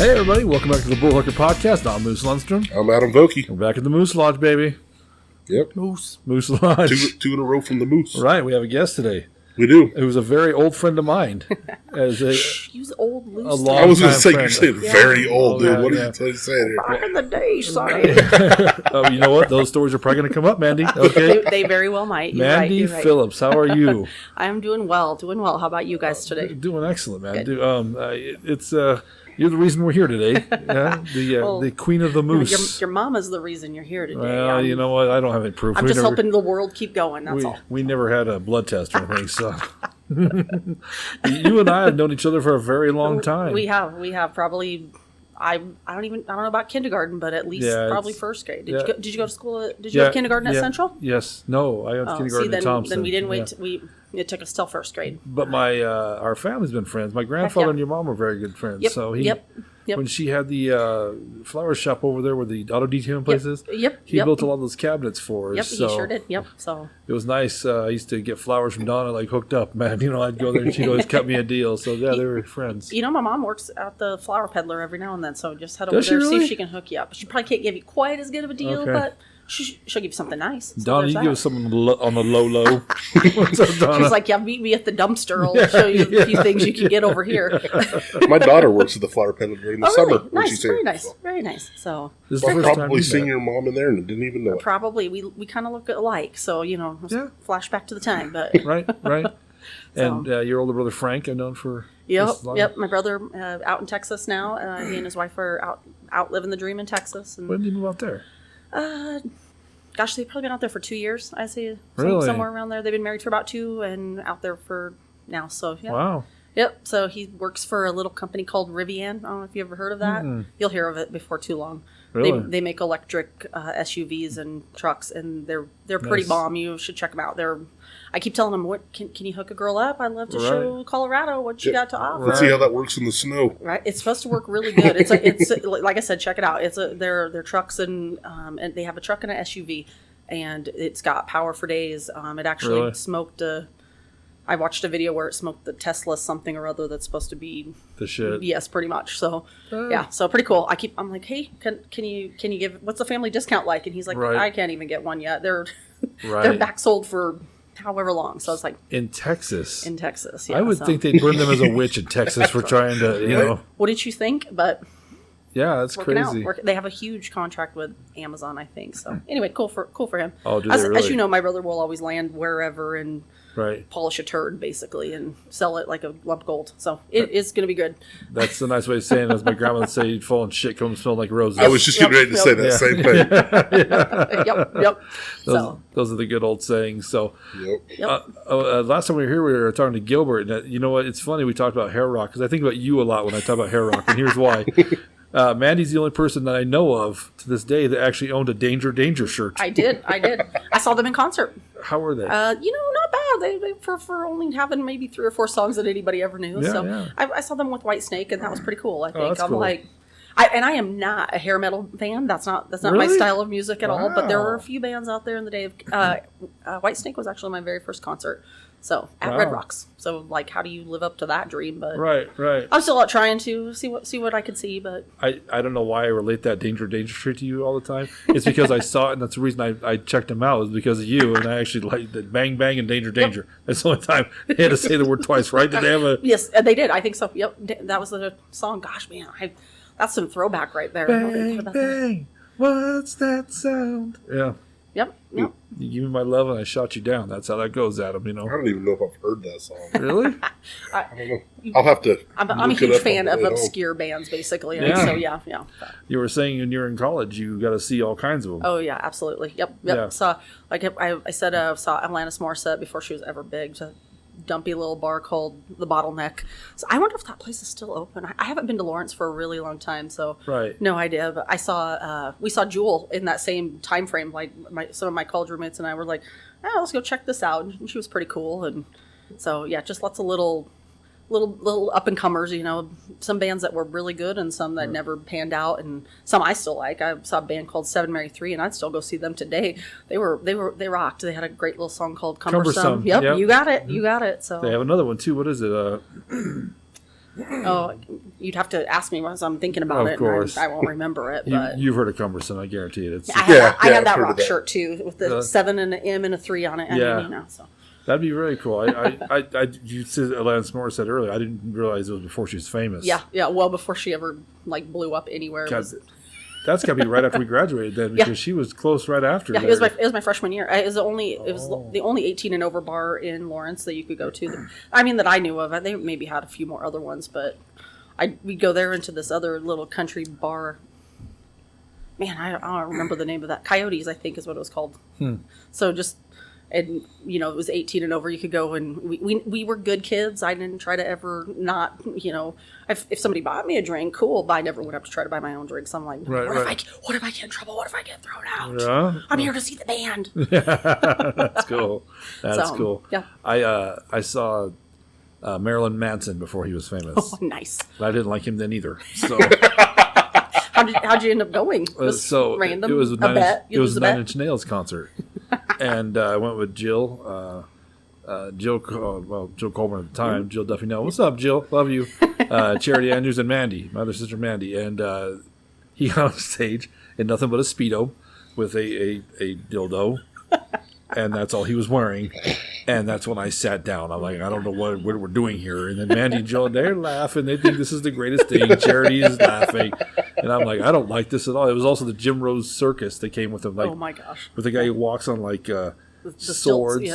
Hey everybody, welcome back to the Bullhucker podcast. I'm Moose Lundstrom. I'm Adam Vokey. We're back at the Moose Lodge, baby. Yep. Moose Lodge. Two in a row from the Moose. Right, we have a guest today. We do. It was a very old friend of mine. Use old loose. I was going to say, you're saying Yeah. very old, dude. Yeah, What yeah. are you saying here? Back in the day, sorry. Oh, you know what? Those stories are probably going to come up, Mandy. Okay. They very well might. You're Mandy right. Phillips, how are you? I'm doing well. How about you guys today? Doing excellent, man. You're the reason we're here today. Yeah? The queen of the moose. Your mama's the reason you're here today. Well, you know what? I don't have any proof. I'm just helping the world keep going. That's all. We never had a blood test or anything, so. You and I have known each other for a very long time. We have probably. I don't know about kindergarten, but at least probably first grade. Did you go to school? Did you go to kindergarten at Central? Yes. No, I went to kindergarten at Thompson. Then we didn't wait. It took us till first grade. But our family's been friends. My grandfather and your mom were very good friends. Yep. So Yep. When she had the flower shop over there where the auto detailing place is, he built a lot of those cabinets for us. Yep, so he sure did. Yep. So it was nice. I used to get flowers from Donna, like hooked up, man. You know, I'd go there and she'd always cut me a deal. So yeah, they were friends. You know, my mom works at the flower peddler every now and then, so just head over there and see if she can hook you up. She probably can't give you quite as good of a deal, but she'll give you something nice. So Donna, you give us something on the low. What's up, Donna? She's like, yeah, meet me at the dumpster. I'll show you a few things you can get over here. My daughter works at the flower peddler during the summer. Really? Nice, very nice. So I've probably seen your mom in there and didn't even know it. Probably. We kind of look alike, so, flashback to the time. But Right. And your older brother Frank, I've known for... Yep. My brother out in Texas now. He and his wife are out living the dream in Texas. And, when did you move out there? Gosh, they've probably been out there for 2 years. I see somewhere around there. They've been married for about 2 and out there for now. So yeah. Wow. Yep. So he works for a little company called Rivian. I don't know if you ever heard of that. Mm-hmm. You'll hear of it before too long. Really? They make electric SUVs and trucks, and they're pretty bomb. You should check them out. I keep telling them, "What can you hook a girl up? I'd love to show Colorado what you got to offer." Let's see how that works in the snow. Right, it's supposed to work really good. It's like I said, check it out. They're trucks and they have a truck and an SUV, and it's got power for days. It actually smoked I watched a video where it smoked the Tesla something or other that's supposed to be the shit. Yes, pretty much. So so pretty cool. I'm like, hey, can you give what's the family discount like? And he's like, I can't even get one yet. They're back sold for however long. So I was like, in Texas, yeah. I would think they'd burn them as a witch in Texas for trying to, know. What did you think? But yeah, that's crazy. They have a huge contract with Amazon, I think. So anyway, cool for him. Oh, do they really? As you know, my brother will always land wherever and right. polish a turd, basically, and sell it like a lump gold. So it is going to be good. That's a nice way of saying it. As my grandma would say, you'd fall and shit come smell like roses. I was just getting ready to say that same thing. Yep. Those are the good old sayings. So last time we were here, we were talking to Gilbert. And you know what? It's funny we talked about hair rock, because I think about you a lot when I talk about hair rock, and here's why. Mandy's the only person that I know of to this day that actually owned a Danger shirt. I did. I saw them in concert. How were they? Not bad. They for only having maybe 3 or 4 songs that anybody ever knew. I saw them with Whitesnake, and that was pretty cool. I think I'm cool. like, I am not a hair metal fan. That's not really? my style of music at all. But there were a few bands out there in the day of Whitesnake was actually my very first concert. So at Red Rocks. So like, how do you live up to that dream? But right. I'm still out trying to see what I can see. But I don't know why I relate that Danger shirt to you all the time. It's because I saw it, and that's the reason I checked them out, is because of you. And I actually liked the Bang Bang and Danger. Yep. That's the only time they had to say the word twice, right? Did they have a? Yes, they did. I think so. Yep, that was the song. Gosh, man, that's some throwback right there. Bang Bang, what's that sound? Yeah. Yep. You give me my love and I shot you down. That's how that goes, Adam, I don't even know if I've heard that song. Really? I don't know. I'll have to. I'm a huge fan of obscure bands, basically. Yeah. So, yeah. You were saying when you're in college, you got to see all kinds of them. Oh, yeah, absolutely. Yep. Yeah. So, like I said, I saw Alanis Morissette before she was ever big. So, dumpy little bar called The Bottleneck. So I wonder if that place is still open. I haven't been to Lawrence for a really long time, so no idea. But we saw Jewel in that same time frame. Like some of my college roommates and I were like, let's go check this out. And she was pretty cool. And so yeah, just lots of little up and comers, some bands that were really good and some that never panned out, and some I still like. I saw a band called 7 Mary 3, and I'd still go see them today. They rocked. They had a great little song called Cumbersome. Yep, you got it. So they have another one too. What is it? Oh, you'd have to ask me once I'm thinking about it. Of course. I won't remember it. But you've heard of Cumbersome, I guarantee it. I had that rock shirt too, with the 7 and an M and a 3 on it. So. That'd be really cool. You said Alanis Morris said earlier. I didn't realize it was before she was famous. Yeah. Well, before she ever blew up anywhere. That's got to be right after we graduated then, because she was close right after. Yeah, it was my freshman year. It was the only 18 and over bar in Lawrence that you could go to. That I knew of. They maybe had a few more other ones, but we'd go there into this other little country bar. Man, I don't remember the name of that. Coyotes, I think, is what it was called. So just. And, it was 18 and over. You could go, and we were good kids. I didn't try to ever not, if somebody bought me a drink, cool. But I never would have to try to buy my own drinks. I'm like, what if I get in trouble? What if I get thrown out? Yeah. I'm here to see the band. That's cool. That's cool. Yeah. I saw Marilyn Manson before he was famous. Oh, nice. But I didn't like him then either. So. How'd you end up going? Random? It was a Nine Inch Nails concert. And I went with Jill. Jill Coleman at the time. Jill Duffy. No, what's up, Jill? Love you. Charity Andrews and Mandy, my other sister Mandy. And he got on stage in nothing but a Speedo with a dildo. And that's all he was wearing. And that's when I sat down. I'm like, I don't know what we're doing here. And then Mandy and Jill, they're laughing. They think this is the greatest thing. Charity is laughing. And I'm like, I don't like this at all. It was also the Jim Rose circus that came with him. Like, oh, my gosh. With the guy who walks on, the swords.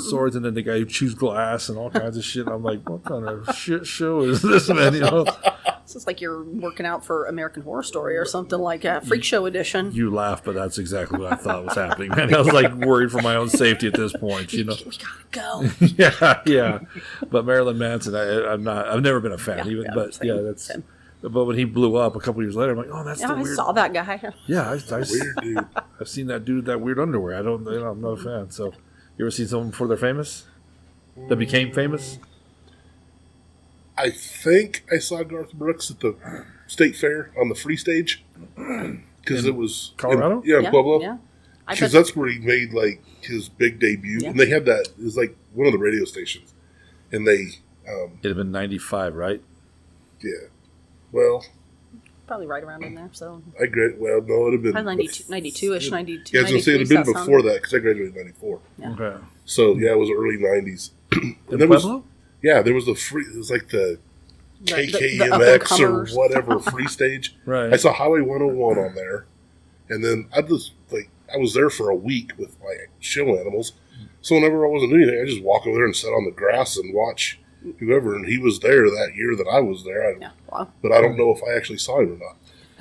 Swords. And then the guy who chews glass and all kinds of shit. I'm like, what kind of shit show is this, man? It's just like you're working out for American Horror Story or something like a Freak Show edition. You laugh, but that's exactly what I thought was happening, man. I was worried for my own safety at this point, We gotta go. Yeah. But Marilyn Manson, I've never been a fan, Same. But when he blew up a couple years later, I'm like, oh, that's the weird. I saw that guy. Yeah, weird dude. I've seen that dude with that weird underwear. I'm not a fan. So, you ever seen someone before they're famous? That became famous? I think I saw Garth Brooks at the State Fair on the free stage. Because it was... Colorado? In Pueblo. Yeah. Because that's where he made, his big debut. Yeah. And they had that... It was, one of the radio stations. And they... It'd have been 95, right? Yeah. Well... Probably right around in there, so... No, it would have been... Probably 92-ish, 92, Yeah, I was going to say, it would have been before that, because I graduated in 94. Yeah. Okay. So, it was early 90s. In Pueblo? Yeah, there was the free... It was the KKMX or whatever free stage. Right. I saw Highway 101 on there. And then I was there for a week with my show animals. So whenever I wasn't doing anything, I just walk over there and sit on the grass and watch whoever. And he was there that year that I was there. But I don't know if I actually saw him or not.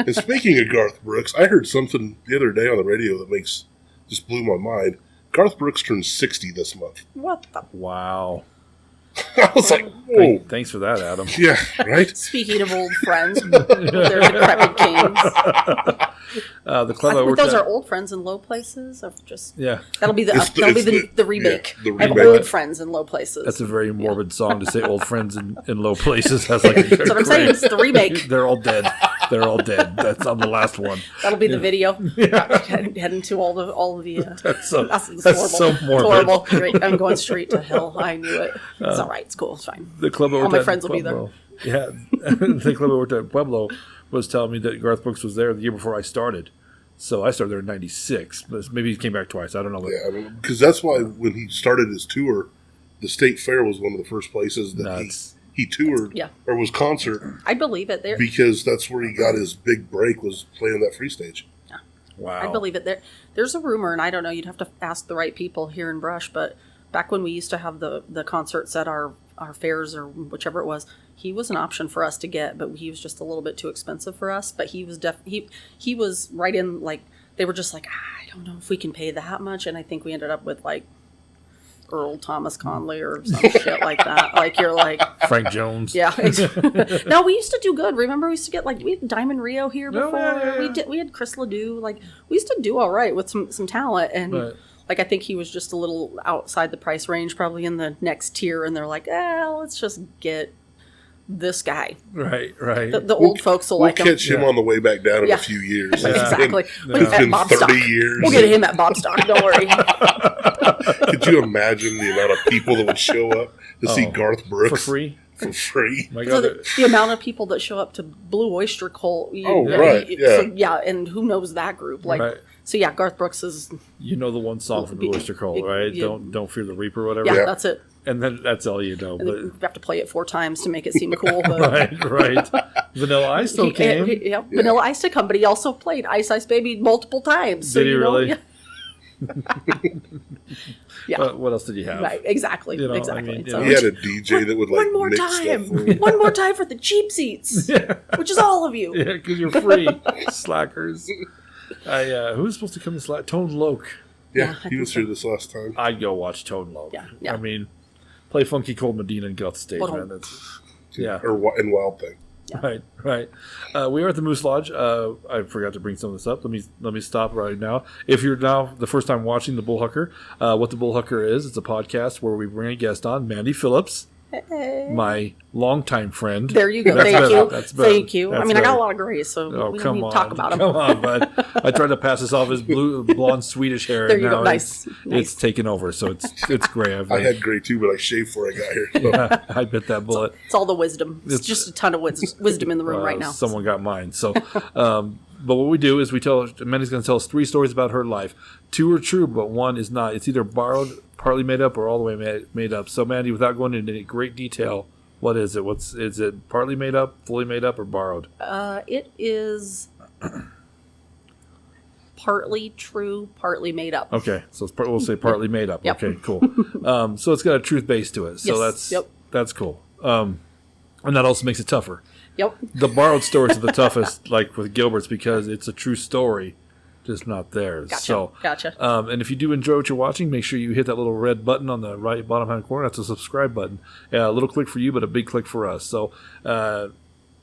And speaking of Garth Brooks, I heard something the other day on the radio that just blew my mind. Garth Brooks turns 60 this month. What the? Wow. I was like, whoa. Thanks for that, Adam. Yeah, right? Speaking of old friends, they're decrepit kings. The club I worked those at, are old friends in low places. Or just yeah, that'll be the remake. Yeah, the remake. I have old friends in low places. That's a very morbid song to say. Old friends in low places. That's like that's what I'm saying. It's the remake. They're all dead. They're all dead. That's on the last one. That'll be the video. Heading to all of the. That's horrible. So morbid. Horrible. Great. I'm going straight to hell. I knew it. It's all right. It's cool. It's fine. The club all my friends will be there. Yeah, the club I worked at Pueblo was telling me that Garth Brooks was there the year before I started. So I started there in '96, but maybe he came back twice. I don't know. Yeah, because that's why when he started his tour, the State Fair was one of the first places that he toured or was concert. I believe it there because that's where he got his big break, was playing that free stage. Yeah. Wow. I believe it there. There's a rumor, and I don't know. You'd have to ask the right people here in Brush, but back when we used to have the concerts at our fairs or whichever it was, he was an option for us to get, but he was just a little bit too expensive for us. But he was he was right in, they were just like, I don't know if we can pay that much, and I think we ended up with Earl Thomas Conley or some shit like that. You're like Frank Jones. Yeah. No, we used to do good. Remember, we used to get we had Diamond Rio here before. Yeah. We had Chris Ledoux. We used to do all right with some talent, and. Right. I think he was just a little outside the price range, probably in the next tier, and they're like, let's just get this guy. Right. The old folks will like him. We'll catch him on the way back down in a few years. Yeah. Exactly. It's been 30 years. We'll get him at Bob Stock, don't worry. Could you imagine the amount of people that would show up to see Garth Brooks? For free? for free. So the amount of people that show up to Blue Oyster Cult. And who knows that group? So yeah, Garth Brooks is. You know the one song from Blue Oyster Cult, right? Don't Fear the Reaper, or whatever. Yeah, that's it. And then that's all you know. But you have to play it 4 times to make it seem cool. But right. Vanilla Ice still came. Vanilla Ice to come, but he also played Ice Ice Baby multiple times. Did he really? Yeah. What else did you have? Right, exactly. Exactly. He had a DJ that would one more time. One more time for the cheap seats, which is all of you. Yeah, because you're free, slackers. Who was supposed to come to Slack? Tone Loc. Yeah, he was here this last time. I'd go watch Tone Loc. Yeah. I mean, play Funky Cold Medina and get off the stage, man. That's, and Wild Thing. Yeah. Right. We are at the Moose Lodge. I forgot to bring some of this up. Let me stop right now. If you're now the first time watching the Bullhucker, what the Bullhucker is, it's a podcast where we bring a guest on, Mandy Phillips, my longtime friend. There you go. Thank you. I mean, I got a lot of grays, so we need to talk about them. Come on, bud. I tried to pass this off as blonde Swedish hair. There you go. Nice. It's taken over, so it's gray. I had gray too, but I shaved before I got here. So. Yeah, I bit that bullet. It's all the wisdom. It's just a ton of wisdom in the room right now. Someone got mine. So, but what we do is Mandy's going to tell us 3 stories about her life. 2 are true, but 1 is not. It's either borrowed, partly made up, or all the way made up. So, Mandy, without going into any great detail, what is it? Is it partly made up, fully made up, or borrowed? It is partly true, partly made up. Okay, so we'll say partly made up. Yep. Okay, cool. So it's got a truth base to it. So that's cool. And that also makes it tougher. Yep. The borrowed stories are the toughest, like with Gilbert's, because it's a true story, just not theirs. Gotcha. And if you do enjoy what you're watching, make sure you hit that little red button on the right bottom hand corner. That's a subscribe button. A little click for you, but a big click for us. So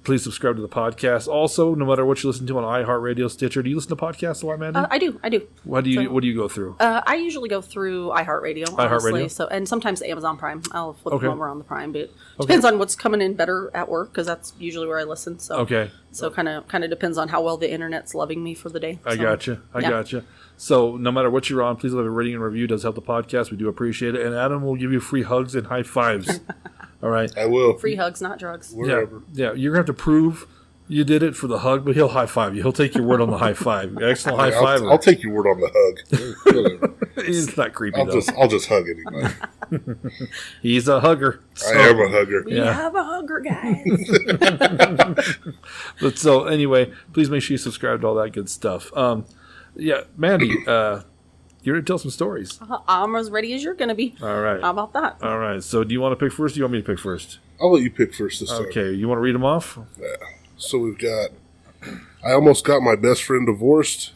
please subscribe to the podcast. Also, no matter what you listen to on iHeartRadio, Stitcher, do you listen to podcasts a lot, Mandy? I do. What do you go through? I usually go through iHeartRadio, honestly. So, and sometimes Amazon Prime. I'll flip them over on the Prime, but it depends on what's coming in better at work, because that's usually where I listen. So So kind of depends on how well the internet's loving me for the day. I gotcha. So no matter what you're on, please leave a rating and review. It does help the podcast. We do appreciate it. And Adam will give you free hugs and high fives. All right. I will. Free hugs, not drugs. Wherever. Yeah. You're going to have to prove you did it for the hug, but he'll high five you. He'll take your word on the high five. Excellent high five. I'll take your word on the hug. He's not creepy, I'll just hug anybody. He's a hugger. I am a hugger. We have a hugger, guys. But so anyway, please make sure you subscribe to all that good stuff. Mandy, you're going to tell some stories. I'm as ready as you're going to be. All right. How about that? All right. So do you want to pick first, or do you want me to pick first? I'll let you pick first this time. Okay. You want to read them off? Yeah. So we've got, I almost got my best friend divorced.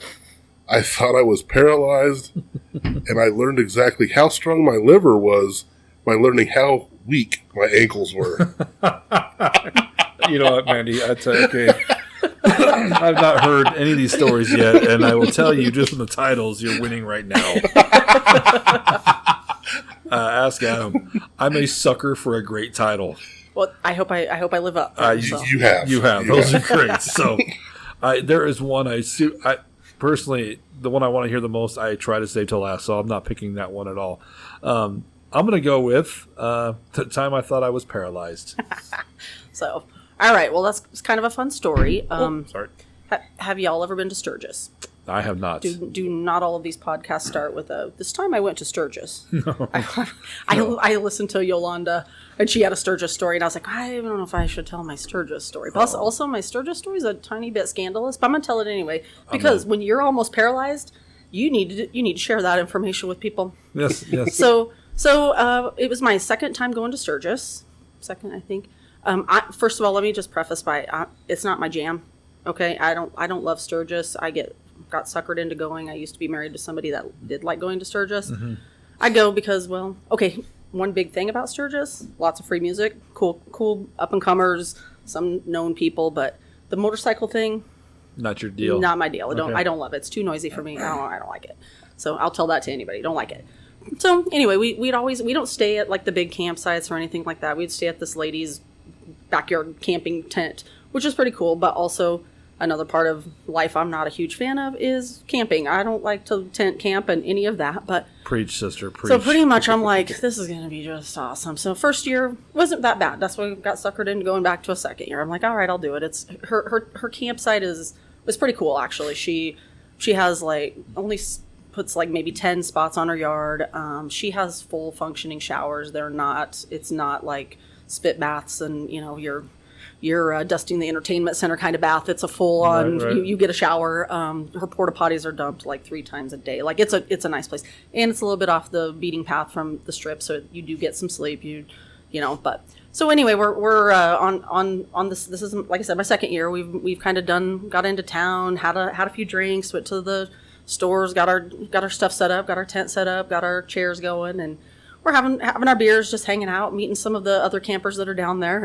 I thought I was paralyzed. And I learned exactly how strong my liver was by learning how weak my ankles were. You know what, Mandy? I'd say, okay. I've not heard any of these stories yet, and I will tell you, just from the titles, you're winning right now. Ask Adam. I'm a sucker for a great title. Well, I hope I live up. You have. Those are great. So, there is one I personally, the one I want to hear the most, I try to save till last, so I'm not picking that one at all. I'm going to go with the time I thought I was paralyzed. So, all right. Well, that's kind of a fun story. Sorry. Have y'all ever been to Sturgis? I have not. Do not all of these podcasts start with this time I went to Sturgis? No. I listened to Yolanda, and she had a Sturgis story, and I was like, I don't know if I should tell my Sturgis story. But also, my Sturgis story is a tiny bit scandalous, but I'm going to tell it anyway. Because when you're almost paralyzed, you need to share that information with people. Yes. So it was my second time going to Sturgis. Second, I think. First of all, let me just preface by it's not my jam. Okay, I don't love Sturgis. I got suckered into going. I used to be married to somebody that did like going to Sturgis. Mm-hmm. I go because, one big thing about Sturgis, lots of free music, cool up and comers, some known people, but the motorcycle thing, not your deal. Not my deal. I don't love it. It's too noisy for me. I don't like it. So I'll tell that to anybody. Don't like it. So anyway, we don't stay at like the big campsites or anything like that. We'd stay at this lady's backyard camping tent, which is pretty cool, but also Another part of life I'm not a huge fan of is camping. I don't like to tent camp and any of that, but... Preach, sister, preach. So pretty much I'm like, this is going to be just awesome. So first year wasn't that bad. That's why we got suckered into going back to a second year. I'm like, all right, I'll do it. It's her campsite was pretty cool, actually. She has like only puts like maybe 10 spots on her yard. She has full functioning showers. It's not like spit baths and, you know, you're dusting the entertainment center kind of bath. It's a full on, right. You get a shower. Her porta potties are dumped like 3 times a day. Like it's a nice place. And it's a little bit off the beating path from the strip. So you do get some sleep, you know, but so anyway, we're on this is, like I said, my second year. We've kind of got into town, had a few drinks, went to the stores, got our stuff set up, got our tent set up, got our chairs going, and we're having our beers, just hanging out, meeting some of the other campers that are down there,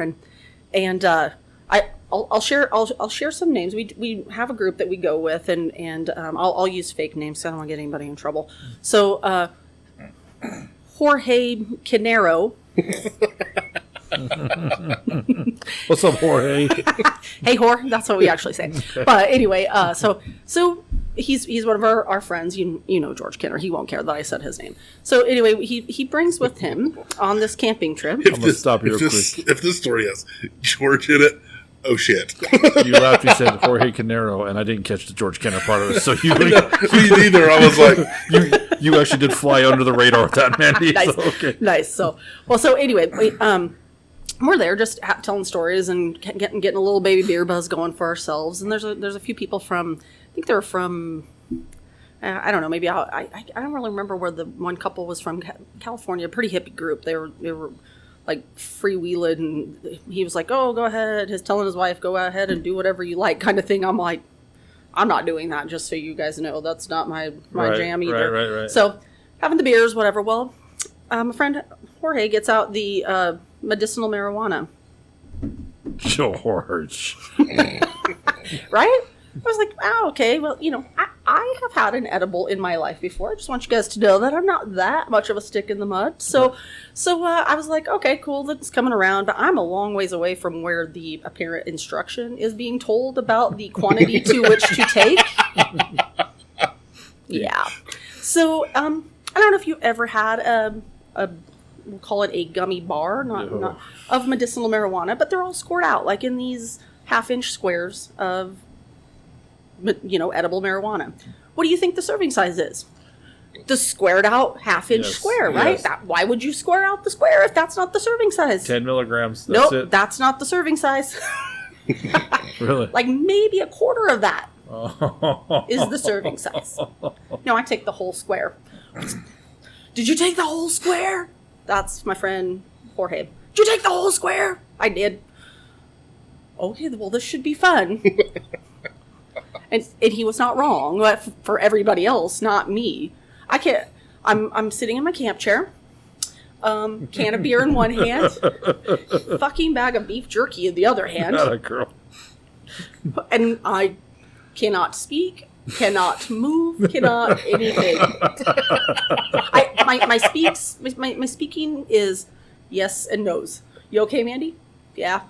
and I'll share some names. We have a group that we go with, and I'll use fake names so I don't want to get anybody in trouble. So Jorge Canero. What's up, Jorge? Hey, Jorge. That's what we actually say. But anyway, so he's one of our friends. You know George Kenner. He won't care that I said his name. So anyway, he brings with him on this camping trip. If this story has George in it, oh shit! You laughed. You said Jorge Canero, and I didn't catch the George Kenner part of it. So me neither. I was like, you actually did fly under the radar with that, Mandy. Nice. So, okay. Nice. So anyway, we're there just telling stories and getting a little baby beer buzz going for ourselves. And there's a few people from, I think they were from, I don't know, maybe I don't really remember where the one couple was from. California, pretty hippie group. They were like freewheeling, and he was like, "Oh, go ahead." He's telling his wife, "Go ahead and do whatever you like," kind of thing. I'm like, I'm not doing that. Just so you guys know, that's not my jam either. Right. So having the beers, whatever. Well, my friend Jorge gets out the medicinal marijuana. George. Right? I was like, oh, okay. Well, you know, I have had an edible in my life before. I just want you guys to know that I'm not that much of a stick in the mud. So I was like, okay, cool. That's coming around. But I'm a long ways away from where the apparent instruction is being told about the quantity to which to take. Yeah. So I don't know if you ever had we'll call it a gummy bar, not of medicinal marijuana, but they're all scored out like in these 1/2-inch squares of, you know, edible marijuana. What do you think the serving size is? The squared out 1/2-inch square, right? Yes. Why would you square out the square if that's not the serving size? 10 milligrams. Nope, that's not the serving size. Really? Like maybe a quarter of that is the serving size. No, I take the whole square. Did you take the whole square? That's my friend Jorge. Did you take the whole square? I did. Okay, well, this should be fun. And he was not wrong, but for everybody else, not me. I can't. I'm sitting in my camp chair, can of beer in one hand, fucking bag of beef jerky in the other hand. Not a girl. And I cannot speak, cannot move, cannot anything. My speaking is yes and no's. You okay, Mandy? Yeah.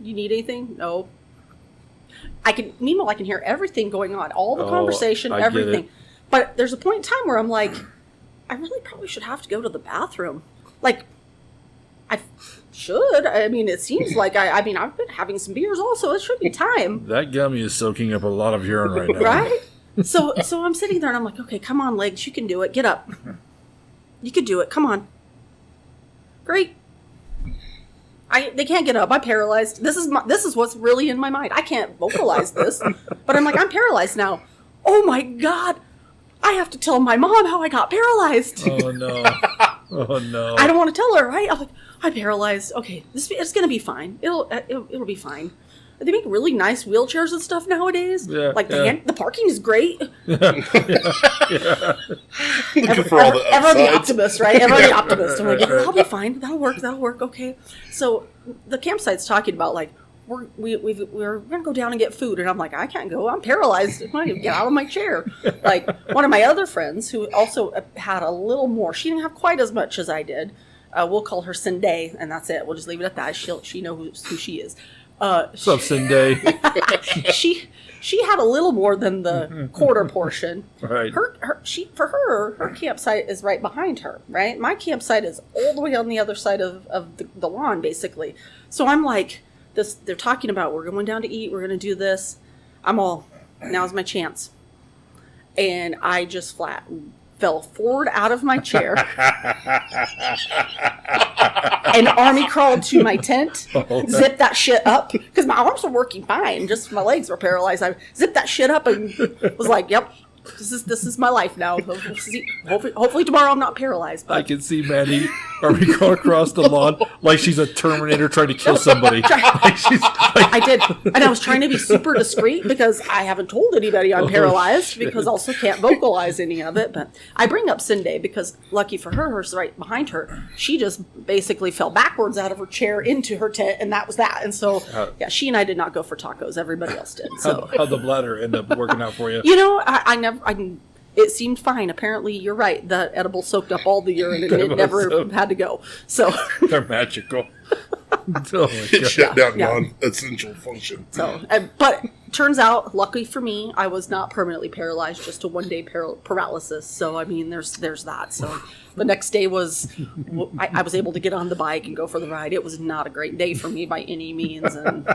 You need anything? No. Meanwhile, I can hear everything going on, all the conversation, everything. But there's a point in time where I'm like, I really probably should have to go to the bathroom. Like, I should. I mean, it seems like I've been having some beers also. It should be time. That gummy is soaking up a lot of urine right now. Right? So I'm sitting there and I'm like, okay, come on, legs. You can do it. Get up. You can do it. Come on. Great. They can't get up. I'm paralyzed. This is what's really in my mind. I can't vocalize this, but I'm like, I'm paralyzed now. Oh my God. I have to tell my mom how I got paralyzed. Oh no. Oh no. I don't want to tell her, right? I'm like, I'm paralyzed. Okay, it's going to be fine. It'll be fine. They make really nice wheelchairs and stuff nowadays. Yeah, like the parking is great. Yeah. Ever the optimist, right? Ever the optimist. I'm like, that'll be fine. That'll work. Okay. So the campsite's talking about like we're gonna go down and get food, and I'm like, I can't go. I'm paralyzed. I'm gonna get out of my chair. Like one of my other friends who also had a little more. She didn't have quite as much as I did. We'll call her Cindy, and that's it. We'll just leave it at that. She know who she is. What's up, Cindy? She had a little more than the quarter portion. Right. Her campsite is right behind her, right? My campsite is all the way on the other side of the lawn, basically. So I'm like, they're talking about, we're going down to eat, we're going to do this. I'm all, now's my chance. And I just flat fell forward out of my chair and army crawled to my tent, zipped that shit up because my arms were working fine, just my legs were paralyzed. I zipped that shit up and was like, yep, this is my life now. Hopefully tomorrow I'm not paralyzed. But I can see Mandy army crawl across the lawn like she's a Terminator trying to kill somebody. I did, and I was trying to be super discreet because I haven't told anybody I'm paralyzed because I also can't vocalize any of it. But I bring up Cindy because lucky for her, her's right behind her. She just basically fell backwards out of her chair into her tent, and that was that. And so, she and I did not go for tacos. Everybody else did. So how'd the bladder end up working out for you? You know, it seemed fine. Apparently, you're right. The edible soaked up all the urine and it never had to go. So they're magical. It shut down non-essential function. So, but turns out, luckily for me, I was not permanently paralyzed, just a one-day paralysis. So, I mean, there's that. So, the next day was, I was able to get on the bike and go for the ride. It was not a great day for me by any means. And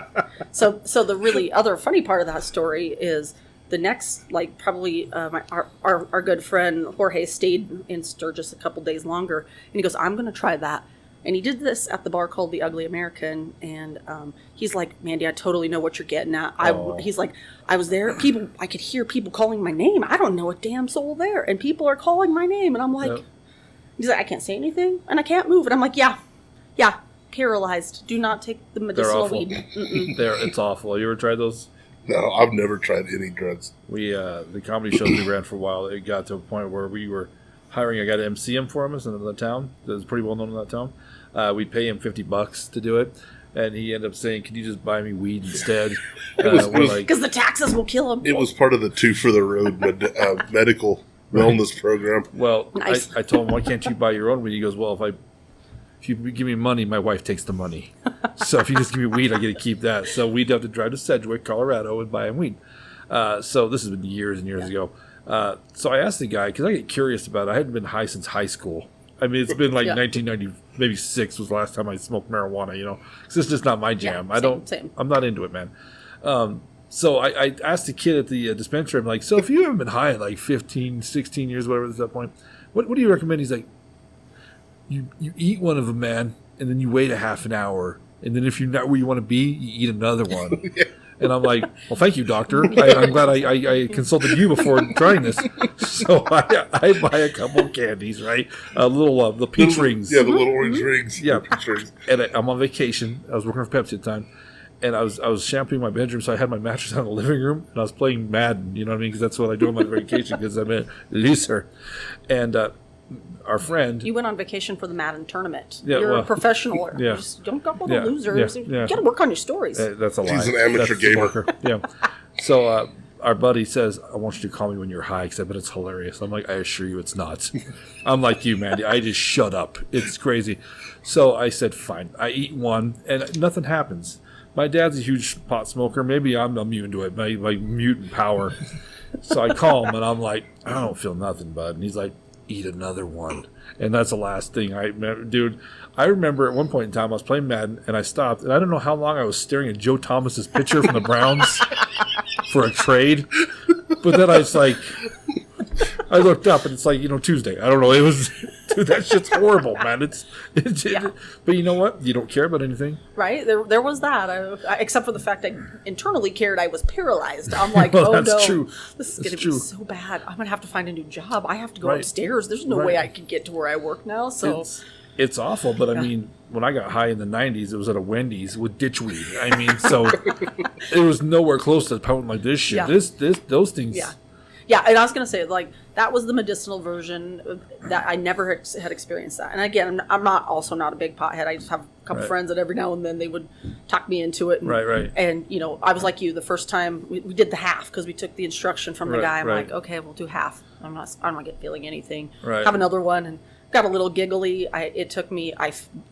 so the really other funny part of that story is the next, like, probably our good friend Jorge stayed in Sturgis a couple days longer, and he goes, I'm going to try that. And he did this at the bar called The Ugly American, and he's like, Mandy, I totally know what you're getting at. He's like, I was there, I could hear people calling my name. I don't know a damn soul there, and people are calling my name, and I'm like, he's like, I can't say anything, and I can't move, and I'm like, yeah, paralyzed. Do not take the medicinal weed. It's awful. You ever tried those? No, I've never tried any drugs. We the comedy shows we ran for a while, it got to a point where we were hiring a guy to MC him for us in the town. That was pretty well known in that town. We'd pay him $50 to do it, and he ended up saying, "Can you just buy me weed instead?" Because the taxes will kill him. It was part of the Two for the Road medical wellness program. Well, nice. I told him, "Why can't you buy your own weed?" He goes, "Well, if you give me money, my wife takes the money. So if you just give me weed, I get to keep that." So we'd have to drive to Sedgwick, Colorado, and buy him weed. So this has been years and years ago. So I asked the guy, because I get curious about it. I hadn't been high since high school. I mean, it's been like 1990, maybe 6 was the last time I smoked marijuana, you know. Because it's just not my jam. Same. I'm not into it, man. So I asked the kid at the dispensary, I'm like, so if you haven't been high in like 15, 16 years, whatever at that point, what do you recommend? He's like, you eat one of them, man, and then you wait a half an hour, and then if you're not where you want to be, you eat another one. And I'm like, well, thank you, doctor. I'm glad I consulted you before trying this. So I buy a couple of candies, right? The peach rings. Yeah, the little orange rings. Yeah. Peach rings. And I'm on vacation. I was working for Pepsi at the time. And I was shampooing my bedroom, so I had my mattress out in the living room, and I was playing Madden, you know what I mean? Because that's what I do on my vacation, because I'm a loser. And our friend... You went on vacation for the Madden tournament. You're a professional. Yeah. Just don't go with the losers. Yeah. You got to work on your stories. That's a lie. He's an amateur gamer. Yeah. So our buddy says, I want you to call me when you're high, because I bet it's hilarious. I'm like, I assure you it's not. I'm like you, Mandy. I just shut up. It's crazy. So I said, fine. I eat one, and nothing happens. My dad's a huge pot smoker. Maybe I'm immune to it, my mutant power. So I call him, and I'm like, I don't feel nothing, bud. And he's like, eat another one. And that's the last thing I remember. Dude, I remember at one point in time I was playing Madden and I stopped, and I don't know how long I was staring at Joe Thomas's picture from the Browns for a trade. But then I was like, I looked up and it's like, Tuesday. I don't know. It was, dude, that shit's horrible, man. But you know what? You don't care about anything. Right? There was that. Except for the fact I internally cared I was paralyzed. I'm like, that's true. This is going to be so bad. I'm going to have to find a new job. I have to go upstairs. There's no way I can get to where I work now. So it's awful. But I mean, when I got high in the 90s, it was at a Wendy's with ditchweed. I mean, so it was nowhere close to potent like this shit. Yeah. Those things. Yeah. Yeah, and I was going to say, like, that was the medicinal version that I never had experienced that. And again, I'm not a big pothead. I just have a couple friends that every now and then they would talk me into it. And, right. And, I was like you, the first time we did the half because we took the instruction from the guy. I'm like, okay, we'll do half. I'm not feeling anything. Right. Have another one and got a little giggly. It took me,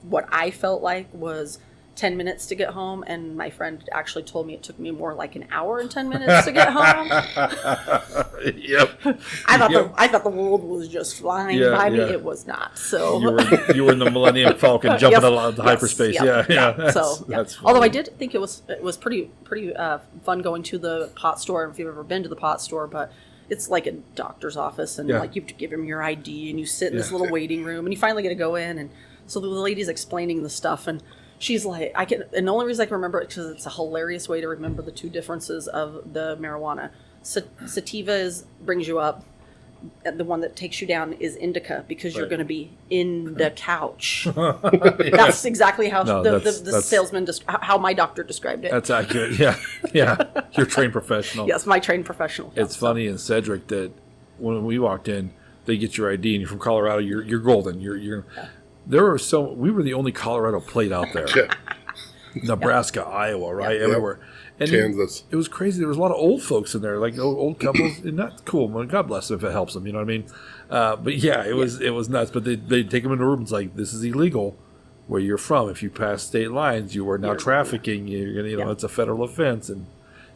what I felt like was 10 minutes to get home, and my friend actually told me it took me more like an hour and 10 minutes to get home. Yep. I thought the world was just flying by me. It was not. So you were in the Millennium Falcon jumping along the hyperspace. Yeah. That's although I did think it was pretty fun going to the pot store. If you've ever been to the pot store, but it's like a doctor's office, and like you have to give him your ID, and you sit in this little waiting room, and you finally get to go in, and so the lady's explaining the stuff, and she's like, and the only reason I can remember it because it's a hilarious way to remember the two differences of the marijuana. Sativa brings you up. The one that takes you down is indica because you're going to be in the couch. That's exactly how the salesman, how my doctor described it. That's accurate. Yeah. You're a trained professional. Yes, my trained professional. It's funny in Cedric that when we walked in, they get your ID and you're from Colorado. You're golden. We were the only Colorado plate out there. Nebraska, Iowa, right? Everywhere. And Kansas. It was crazy. There was a lot of old folks in there, like old couples, and that's cool. Well, God bless them if it helps them, you know what I mean? But it was nuts. But they take them into rooms like, this is illegal where you're from. If you pass state lines, you are now trafficking. You're gonna, it's a federal offense, and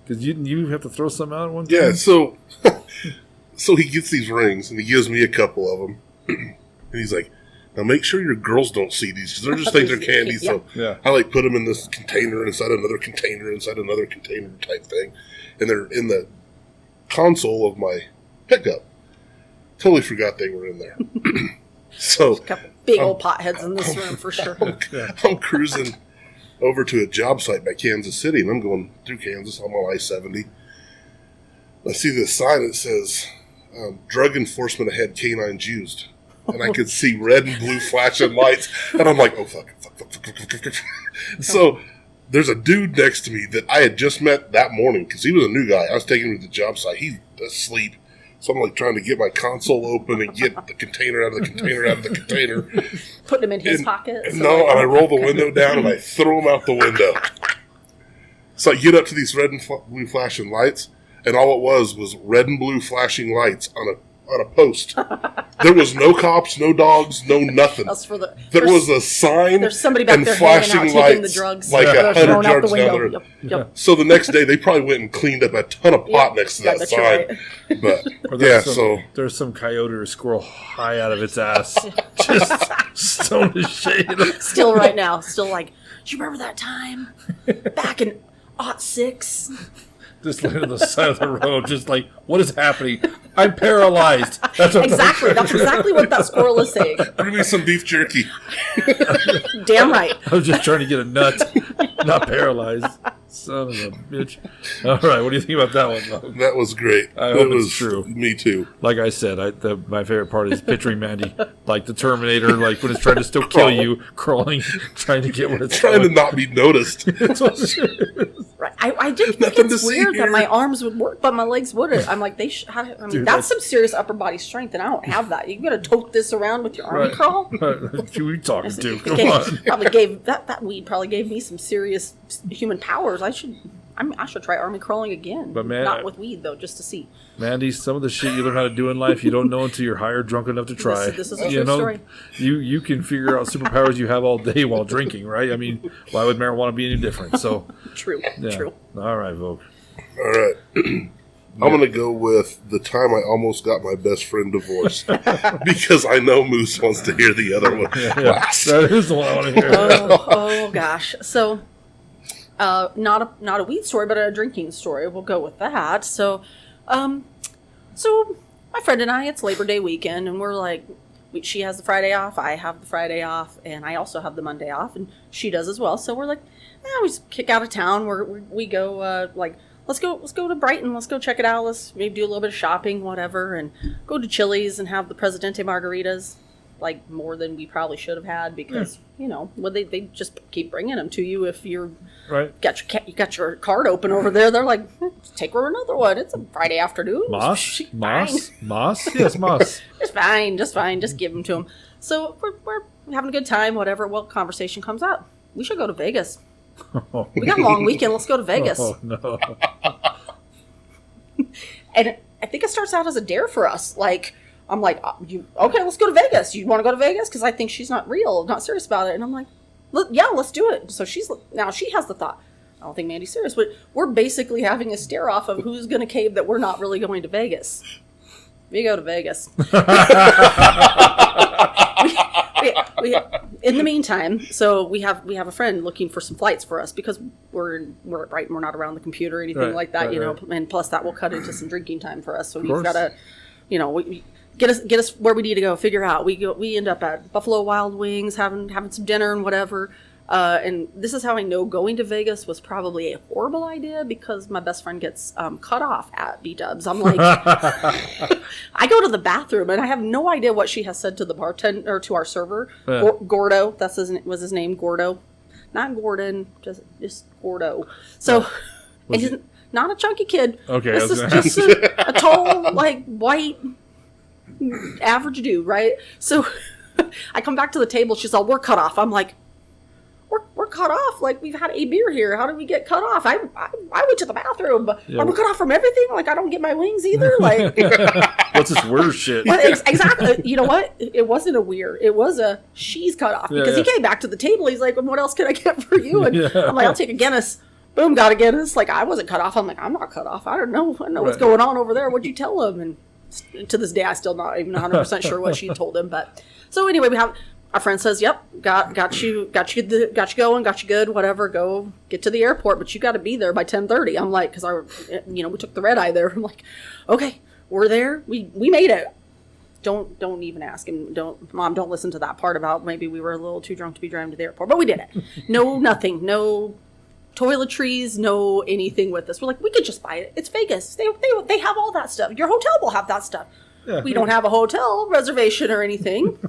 because you have to throw some out at one time. Yeah. So he gets these rings, and he gives me a couple of them, and he's like, now make sure your girls don't see these because they're just think they're candy. So I like put them in this container inside another container inside another container type thing, and they're in the console of my pickup. Totally forgot they were in there. So a couple big old potheads in this room for sure. I'm cruising over to a job site by Kansas City, and I'm going through Kansas. I'm on I-70. I see this sign that says, "Drug enforcement ahead, canines used." And I could see red and blue flashing lights. And I'm like, oh, fuck. So there's a dude next to me that I had just met that morning because he was a new guy. I was taking him to the job site. He's asleep. So I'm like trying to get my console open and get the container out of the container out of the container. Putting him in his pocket? And I roll the window down and I throw him out the window. So I get up to these red and blue flashing lights, and all it was red and blue flashing lights on a post. There was no cops, no dogs, no nothing. There was a sign. There's somebody back there flashing taking the drugs, like 100 yards down there. Yep. So the next day, they probably went and cleaned up a ton of pot next to that sign. Right. But there's some coyote or squirrel high out of its ass, just stoned as shade. Still right now, like, do you remember that time back in '06? Just laying on the side of the road, just like, what is happening? I'm paralyzed. That's exactly what that squirrel is saying. Bring me some beef jerky. Damn right. I was just trying to get a nut, not paralyzed. Son of a bitch. All right, what do you think about that one, Bob? That was great. I hope it's true. Me too. Like I said, my favorite part is picturing Mandy like the Terminator, like when it's trying to still kill you, crawling, trying to get where it's trying to not be noticed. Right. I did think it's weird that my arms would work, but my legs wouldn't. I'm like, that's some serious upper body strength, and I don't have that. You got to tote this around with your arm crawl. Who are you talking to? Come on. That weed probably gave me some serious human powers. I should try army crawling again. But not with weed though, just to see. Mandy, some of the shit you learn how to do in life, you don't know until you're high or drunk enough to try. This is a true story. You can figure out superpowers you have all day while drinking, right? I mean, why would marijuana be any different? So true. All right, Vogue. All right. I'm going to go with the time I almost got my best friend divorced because I know Moose wants to hear the other one last. That is the one I want to hear. Oh gosh. So, not a weed story, but a drinking story. We'll go with that. So my friend and I, it's Labor Day weekend, and we're like, she has the Friday off, I have the Friday off, and I also have the Monday off, and she does as well. So we're like, we just kick out of town. We go let's go to Brighton. Let's go check it out. Let's maybe do a little bit of shopping, whatever, and go to Chili's and have the Presidente margaritas, like more than we probably should have had because they just keep bringing them to you if you're you got your card open over there. They're like, take her another one. It's a Friday afternoon. Moss. Yes, Moss. Just fine. Just give them to them. So we're having a good time. Whatever. Well, conversation comes up. We should go to Vegas. We got a long weekend. Let's go to Vegas. Oh, no. And I think it starts out as a dare for us. Like, I'm like, okay, let's go to Vegas. You want to go to Vegas? Because I think she's not serious about it. And I'm like, let's do it. So she has the thought. I don't think Mandy's serious, but we're basically having a stare off of who's going to cave that we're not really going to Vegas. We go to Vegas. we in the meantime, so we have a friend looking for some flights for us because we're not around the computer or anything like that, and plus that will cut into some drinking time for us. So we've got to, we get us where we need to go. Figure out. We end up at Buffalo Wild Wings having some dinner and whatever. And this is how I know going to Vegas was probably a horrible idea because my best friend gets cut off at B-dubs. I'm like, I go to the bathroom and I have no idea what she has said to the bartender or to our server. Yeah. Gordo, was his name, Gordo, not Gordon, just Gordo. So, and he's not a chunky kid. Okay, this is just a tall, like white, average dude, right? So, I come back to the table. She's all, "We're cut off." I'm like, We're cut off. Like, we've had a beer here. How did we get cut off? I went to the bathroom. But are we cut off from everything? Like, I don't get my wings either. Like, what's this weird shit? Exactly. You know what? It wasn't a weird. It was a she's cut off because he came back to the table. He's like, well, "What else can I get for you?" And I'm like, "I'll take a Guinness." Boom, got a Guinness. Like, I wasn't cut off. I'm like, I'm not cut off. I don't know what's going on over there. What'd you tell him? And to this day, I still not even 100% sure what she told him. But so anyway, our friend says, "Yep, got you going, got you good, whatever. Go get to the airport, but you got to be there by 10:30." I'm like, because we took the red eye there. I'm like, "Okay, we're there. We made it." Don't even ask him. Mom, don't listen to that part about maybe we were a little too drunk to be driving to the airport, but we did it. No, nothing, no toiletries, no anything with us. We're like, we could just buy it. It's Vegas. They have all that stuff. Your hotel will have that stuff. Yeah. We don't have a hotel reservation or anything.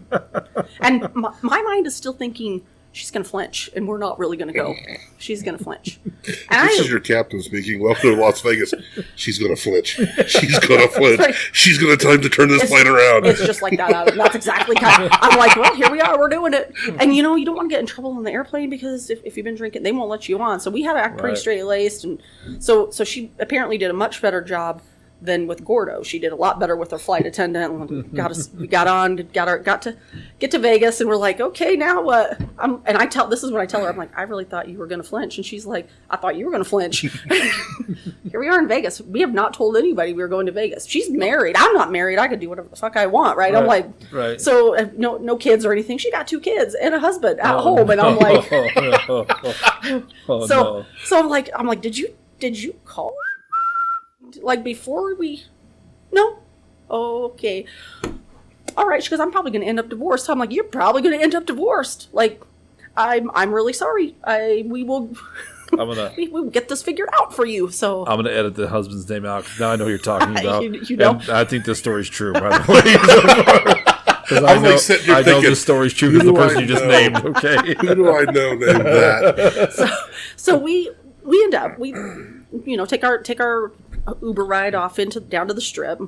And my mind is still thinking, she's going to flinch, and we're not really going to go. She's going to flinch. This is your captain speaking. Welcome to Las Vegas. She's going to flinch. She's going to flinch. Right. She's going to time to turn this plane around. It's just like that. That's exactly kind of, I'm like, well, here we are. We're doing it. And, you don't want to get in trouble on the airplane because if you've been drinking, they won't let you on. So we had to act pretty straight-laced. And so she apparently did a much better job than with Gordo. She did a lot better with her flight attendant. We got to get to Vegas, and we're like, okay, now what? This is what I tell her. I'm like, I really thought you were going to flinch, and she's like, I thought you were going to flinch. Here we are in Vegas. We have not told anybody we were going to Vegas. She's married. I'm not married. I could do whatever the fuck I want, right? I'm like, so no kids or anything. She got 2 kids and a husband at home, and I'm like, so I'm like, did you call? Like, before we... No? Okay. All right. She goes, I'm probably going to end up divorced. So I'm like, you're probably going to end up divorced. Like, I'm really sorry. We will get this figured out for you. So I'm going to edit the husband's name out because now I know who you're talking about. And I think this story's true, by the way. Because I know this story's true because the person you just named. Okay. Who do I know named that? So we end up, take our Uber ride off down to the Strip.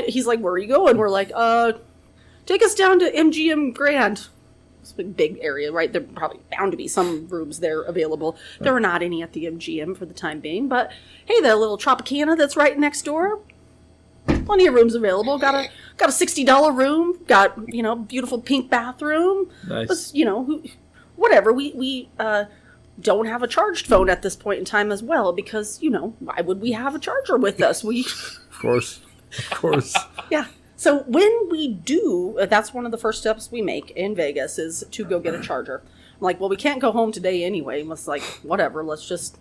He's like, "Where are you going?" We're like, take us down to MGM Grand. It's a big area, right? There probably bound to be some rooms there available. There are not any at the MGM for the time being, but hey, that little Tropicana that's right next door, plenty of rooms available. Got a $60 room. Got beautiful pink bathroom. Nice. Whatever. We don't have a charged phone at this point in time as well because, why would we have a charger with us? Of course. Yeah. So when we do, that's one of the first steps we make in Vegas is to go get a charger. I'm like, well, we can't go home today anyway. It's like, whatever. Let's just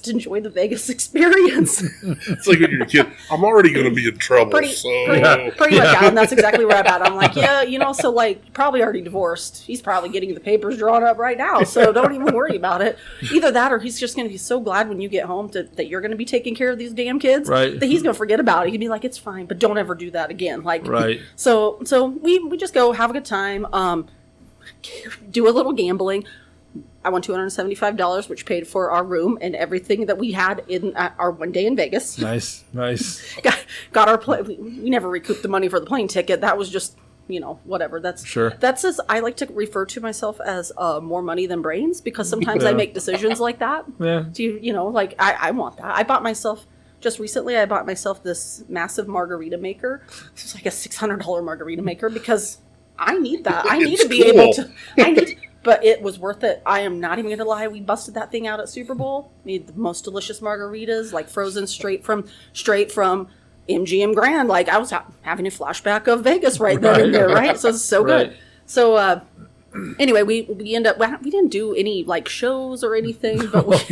enjoy the Vegas experience. It's like when you're a kid. I'm already going to be in trouble. Pretty much, yeah, and that's exactly where I'm at. I'm like, yeah, so like, probably already divorced. He's probably getting the papers drawn up right now, so don't even worry about it. Either that, or he's just going to be so glad when you get home that you're going to be taking care of these damn kids, right? That he's going to forget about it. He'd be like, it's fine, but don't ever do that again. Like, right. So we just go have a good time. Do a little gambling. I won $275, which paid for our room and everything that we had in our one day in Vegas. Nice. Got our plane. We never recouped the money for the plane ticket. That was just, whatever. That's as I like to refer to myself as more money than brains because sometimes I make decisions like that. Yeah. Like I want that. I bought myself this massive margarita maker. It was like a $600 margarita maker because I need that. I need to be able to. But it was worth it. I am not even going to lie. We busted that thing out at Super Bowl. Made the most delicious margaritas, like frozen straight from MGM Grand. Like I was having a flashback of Vegas right then and there, right? So it's so good. So anyway, we end up, we didn't do any like shows or anything, but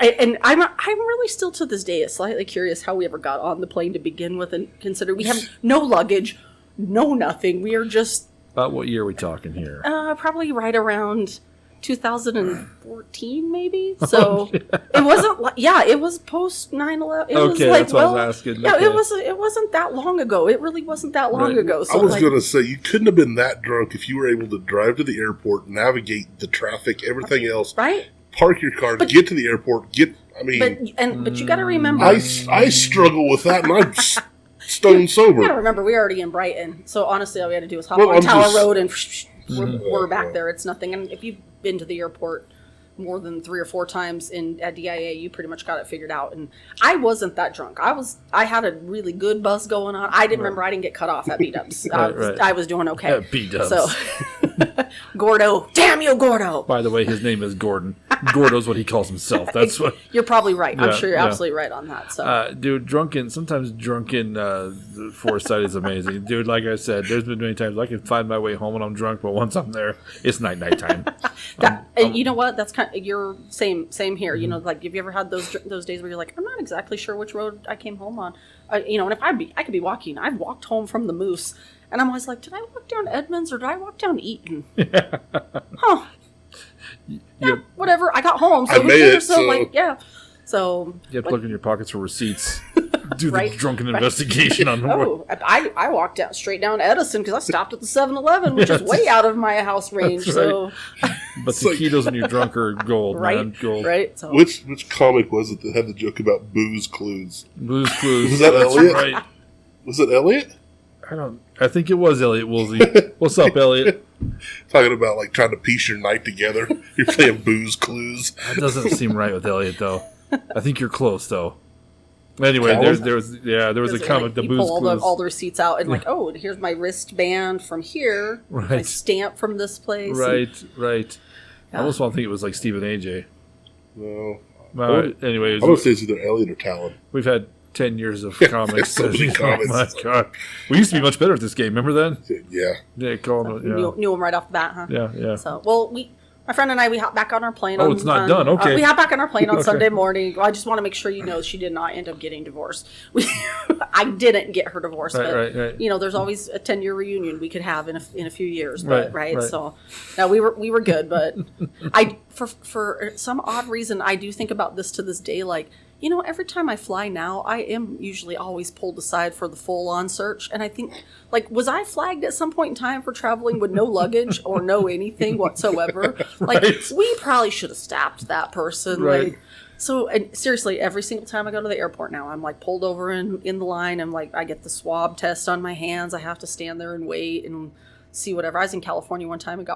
and I'm really still to this day slightly curious how we ever got on the plane to begin with, and consider we have no luggage, no nothing. We are just. About what year are we talking here? Probably right around 2014, maybe. So it wasn't. It was post 9/11. It was that's what I was asking. Yeah, it wasn't that long ago. It really wasn't that long ago. So I was going to say you couldn't have been that drunk if you were able to drive to the airport, navigate the traffic, everything else, right? Park your car, get to the airport, but you got to remember, I struggle with that, and I'm stone sober. You got to remember, we were already in Brighton, so honestly, all we had to do was hop on Tower Road and we're back there. It's nothing. And if you've been to the airport more than 3 or 4 times at DIA, you pretty much got it figured out. And I wasn't that drunk. I had a really good buzz going on. I didn't remember. I didn't get cut off at B-dubs. I was doing okay. At B-dubs. So, Gordo, damn you, Gordo. By the way, his name is Gordon. Gordo's what he calls himself. That's what. You're probably right. I'm sure you're absolutely right on that. So, dude, sometimes drunken foresight is amazing, dude. Like I said, there's been many times I can find my way home when I'm drunk, but once I'm there, it's night time. You know what? That's kind of you're same here. You know, like have you ever had those days where you're like, I'm not exactly sure which road I came home on. And if I could be walking, I've walked home from the Moose, and I'm always like, did I walk down Edmonds or did I walk down Eaton? Huh. Yeah, whatever. I got home, so I made it. So you have to look in your pockets for receipts. Do the drunken investigation on the road. I walked straight down Edison because I stopped at the 7-Eleven, which is way out of my house range. So, but taquitos when you're drunk are gold, man. Gold. Right. So. Which comic was it that had the joke about booze clues? Booze clues. Was that Elliot? Right. Was it Elliot? I think it was Elliot Woolsey. What's up, Elliot? Talking about like trying to piece your night together. You're playing booze clues. That doesn't seem right with Elliot, though. I think you're close, though. Anyway, there was a comic. The booze clues. All the receipts out and here's my wristband from here. Right. My stamp from this place. Right. I almost want to think it was like Stephen AJ. No. Anyways, I would say it's either Elliot or Talon. We've had 10 years of comics. So many comics. Oh my God. We used to be much better at this game. Remember then? Yeah. Knew them right off the bat, huh? Yeah. So, my friend and I, we hopped back on our plane. Oh, it's not done. Okay. We hopped back on our plane on Sunday morning. I just want to make sure you know she did not end up getting divorced. I didn't get her divorced, but there's always a 10-year reunion we could have in a few years. But right. So, no, we were good. But for some odd reason, I do think about this to this day. Like, every time I fly now, I am usually always pulled aside for the full-on search. And I think, like, was I flagged at some point in time for traveling with no luggage or no anything whatsoever? Like, we probably should have stopped that person. Right. Like, so, and seriously, every single time I go to the airport now, I'm, like, pulled over in the line. I'm, like, I get the swab test on my hands. I have to stand there and wait and see whatever. I was in California one time and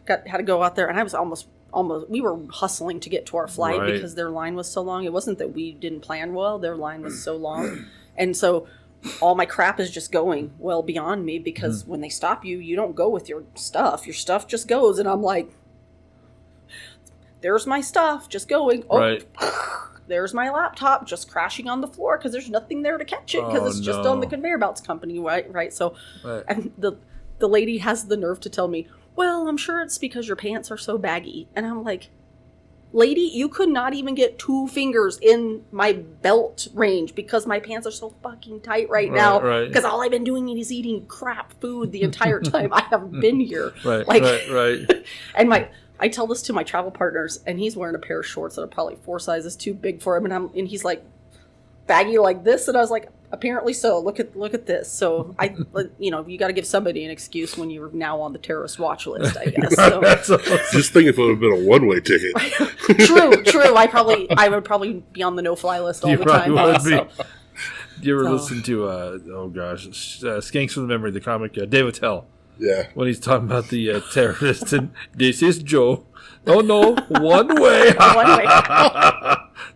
had to go out there, and I was almost we were hustling to get to our flight because their line was so long. It wasn't that we didn't plan well. Their line was so long. And so all my crap is just going well beyond me because when they stop you, you don't go with your stuff. Your stuff just goes. And I'm like, there's my stuff just going. Oh, there's my laptop just crashing on the floor because there's nothing there to catch it because it's just on the conveyor belts company, right? So and the lady has the nerve to tell me, well, I'm sure it's because your pants are so baggy. And I'm like, lady, you could not even get 2 fingers in my belt range because my pants are so fucking tight right now. Because all I've been doing is eating crap food the entire time I have been here. Right. And I tell this to my travel partners, and he's wearing a pair of shorts that are probably 4 sizes too big for him. And he's like, baggy like this? And I was like, apparently so. Look at this. So you got to give somebody an excuse when you're now on the terrorist watch list, I guess. So. Just think if it would have been a one-way ticket. True. I would probably be on the no-fly list all the time. Do you ever listen to Skanks from the Memory, the comic Dave Attell? Yeah. When he's talking about the terrorists and this is Joe. Oh no, one way.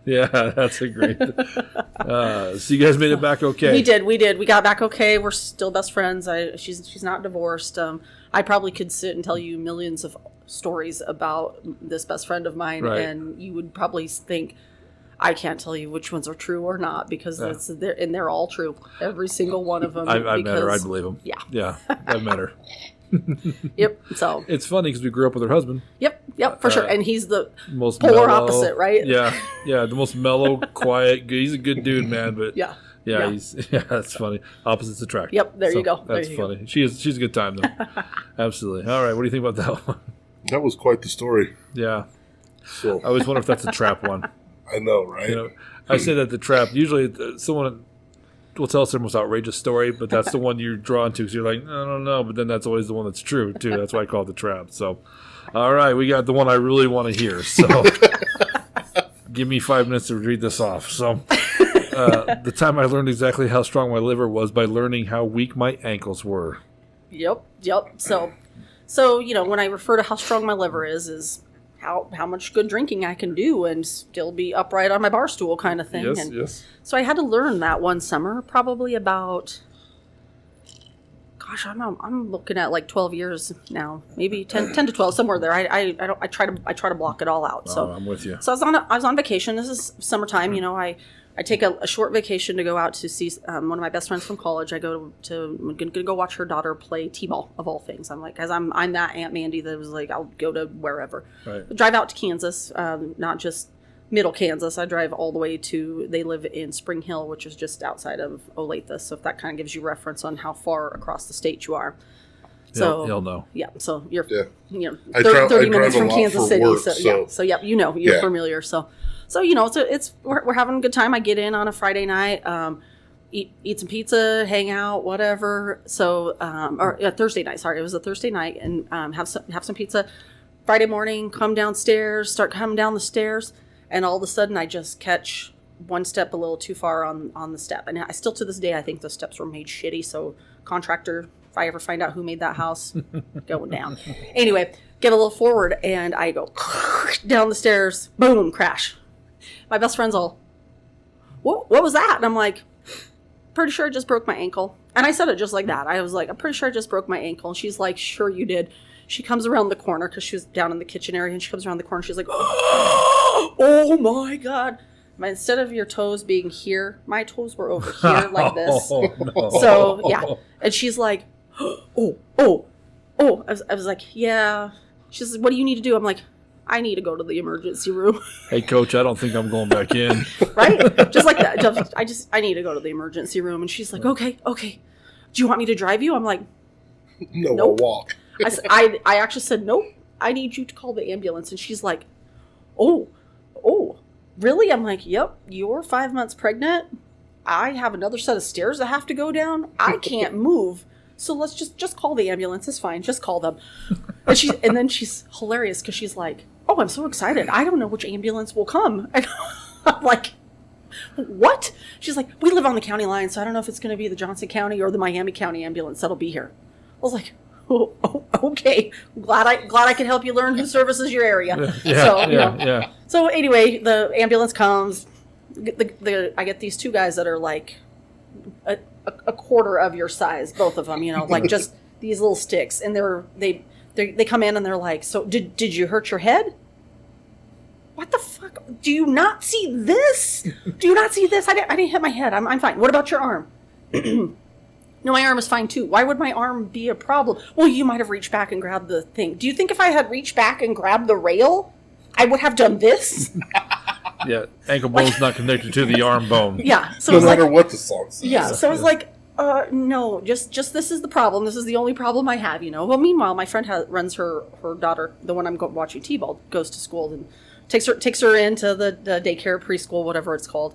Yeah, that's a great. So you guys made it back okay. We did. We got back okay. We're still best friends. She's not divorced. I probably could sit and tell you millions of stories about this best friend of mine, and you would probably think, I can't tell you which ones are true or not, because they're all true. Every single one of them. I've met her. I believe them. Yeah, I've met her. Yep. So it's funny because we grew up with her husband. Yep, for sure. And he's the most polar mellow, opposite, right? Yeah, the most mellow, quiet. He's a good dude, man. But yeah, that's funny. Opposites attract. Yep, there you go. That's funny. She's a good time though. Absolutely. All right, what do you think about that one? That was quite the story. Yeah. So I always wonder if that's a trap one. I know, right? I say that the trap. Usually, someone will tell us their most outrageous story, but that's the one you're drawn to because you're like, I don't know. But then that's always the one that's true too. That's why I call it the trap. So, all right, we got the one I really want to hear. So, give me 5 minutes to read this off. So, the time I learned exactly how strong my liver was by learning how weak my ankles were. Yep. So when I refer to how strong my liver is how much good drinking I can do and still be upright on my bar stool kind of thing. Yes. So I had to learn that one summer, probably about, I'm looking at like 12 years now, maybe 10 to 12, somewhere there. I try to block it all out. So I'm with you. So I was on vacation. This is summertime. I take a short vacation to go out to see one of my best friends from college. I'm going to go watch her daughter play t-ball, of all things. I'm like, guys, I'm that Aunt Mandy that was like, I'll go to wherever. Right. Drive out to Kansas, not just middle Kansas. I drive all the way they live in Spring Hill, which is just outside of Olathe. So if that kind of gives you reference on how far across the state you are. So he'll know. Yeah, so you're 30 I minutes from Kansas City. Work, so you're familiar. So we're having a good time. I get in on a Friday night, eat some pizza, hang out, whatever. So Thursday night. Sorry, it was a Thursday night, and have some pizza. Friday morning, start coming down the stairs, and all of a sudden I just catch one step a little too far on the step, and I still to this day I think the steps were made shitty. So contractor, if I ever find out who made that house, going down. Anyway, get a little forward, and I go down the stairs. Boom, crash. My best friend's all, what was that? And I'm like, pretty sure I just broke my ankle. And I said it just like that. I was like, I'm pretty sure I just broke my ankle. And she's like, sure you did. She comes around the corner because she was down in the kitchen area, and she comes around the corner. She's like, oh my God. Instead of your toes being here, my toes were over here like this. No. So, yeah. And she's like, oh. I was like, yeah. She's like, what do you need to do? I'm like, I need to go to the emergency room. Hey, coach, I don't think I'm going back in. Right? Just like that. I need to go to the emergency room. And she's like, okay. Do you want me to drive you? I'm like, no, nope. I'll walk. I actually said, nope, I need you to call the ambulance. And she's like, oh, really? I'm like, yep, you're 5 months pregnant. I have another set of stairs I have to go down. I can't move. So let's just call the ambulance. It's fine. Just call them. And then she's hilarious because she's like, oh, I'm so excited. I don't know which ambulance will come. And I'm like, what? She's like, we live on the county line, so I don't know if it's going to be the Johnson County or the Miami County ambulance that'll be here. I was like, oh, okay. Glad I can help you learn who services your area. Yeah. So anyway, the ambulance comes. I get these two guys that are like a quarter of your size, both of them. Like just these little sticks, and they come in and they're like, so did you hurt your head? What the fuck? Do you not see this? I didn't hit my head. I'm fine. What about your arm? No, my arm is fine too. Why would my arm be a problem? Well, you might have reached back and grabbed the thing. Do you think if I had reached back and grabbed the rail, I would have done this? Yeah, ankle bone's not connected to the arm bone. Yeah. So no matter what the song says. Yeah, so I was like, no, just this is the problem. This is the only problem I have, Well, meanwhile, my friend runs her daughter, the one I'm watching T-ball, goes to school and takes her into the daycare, preschool, whatever it's called.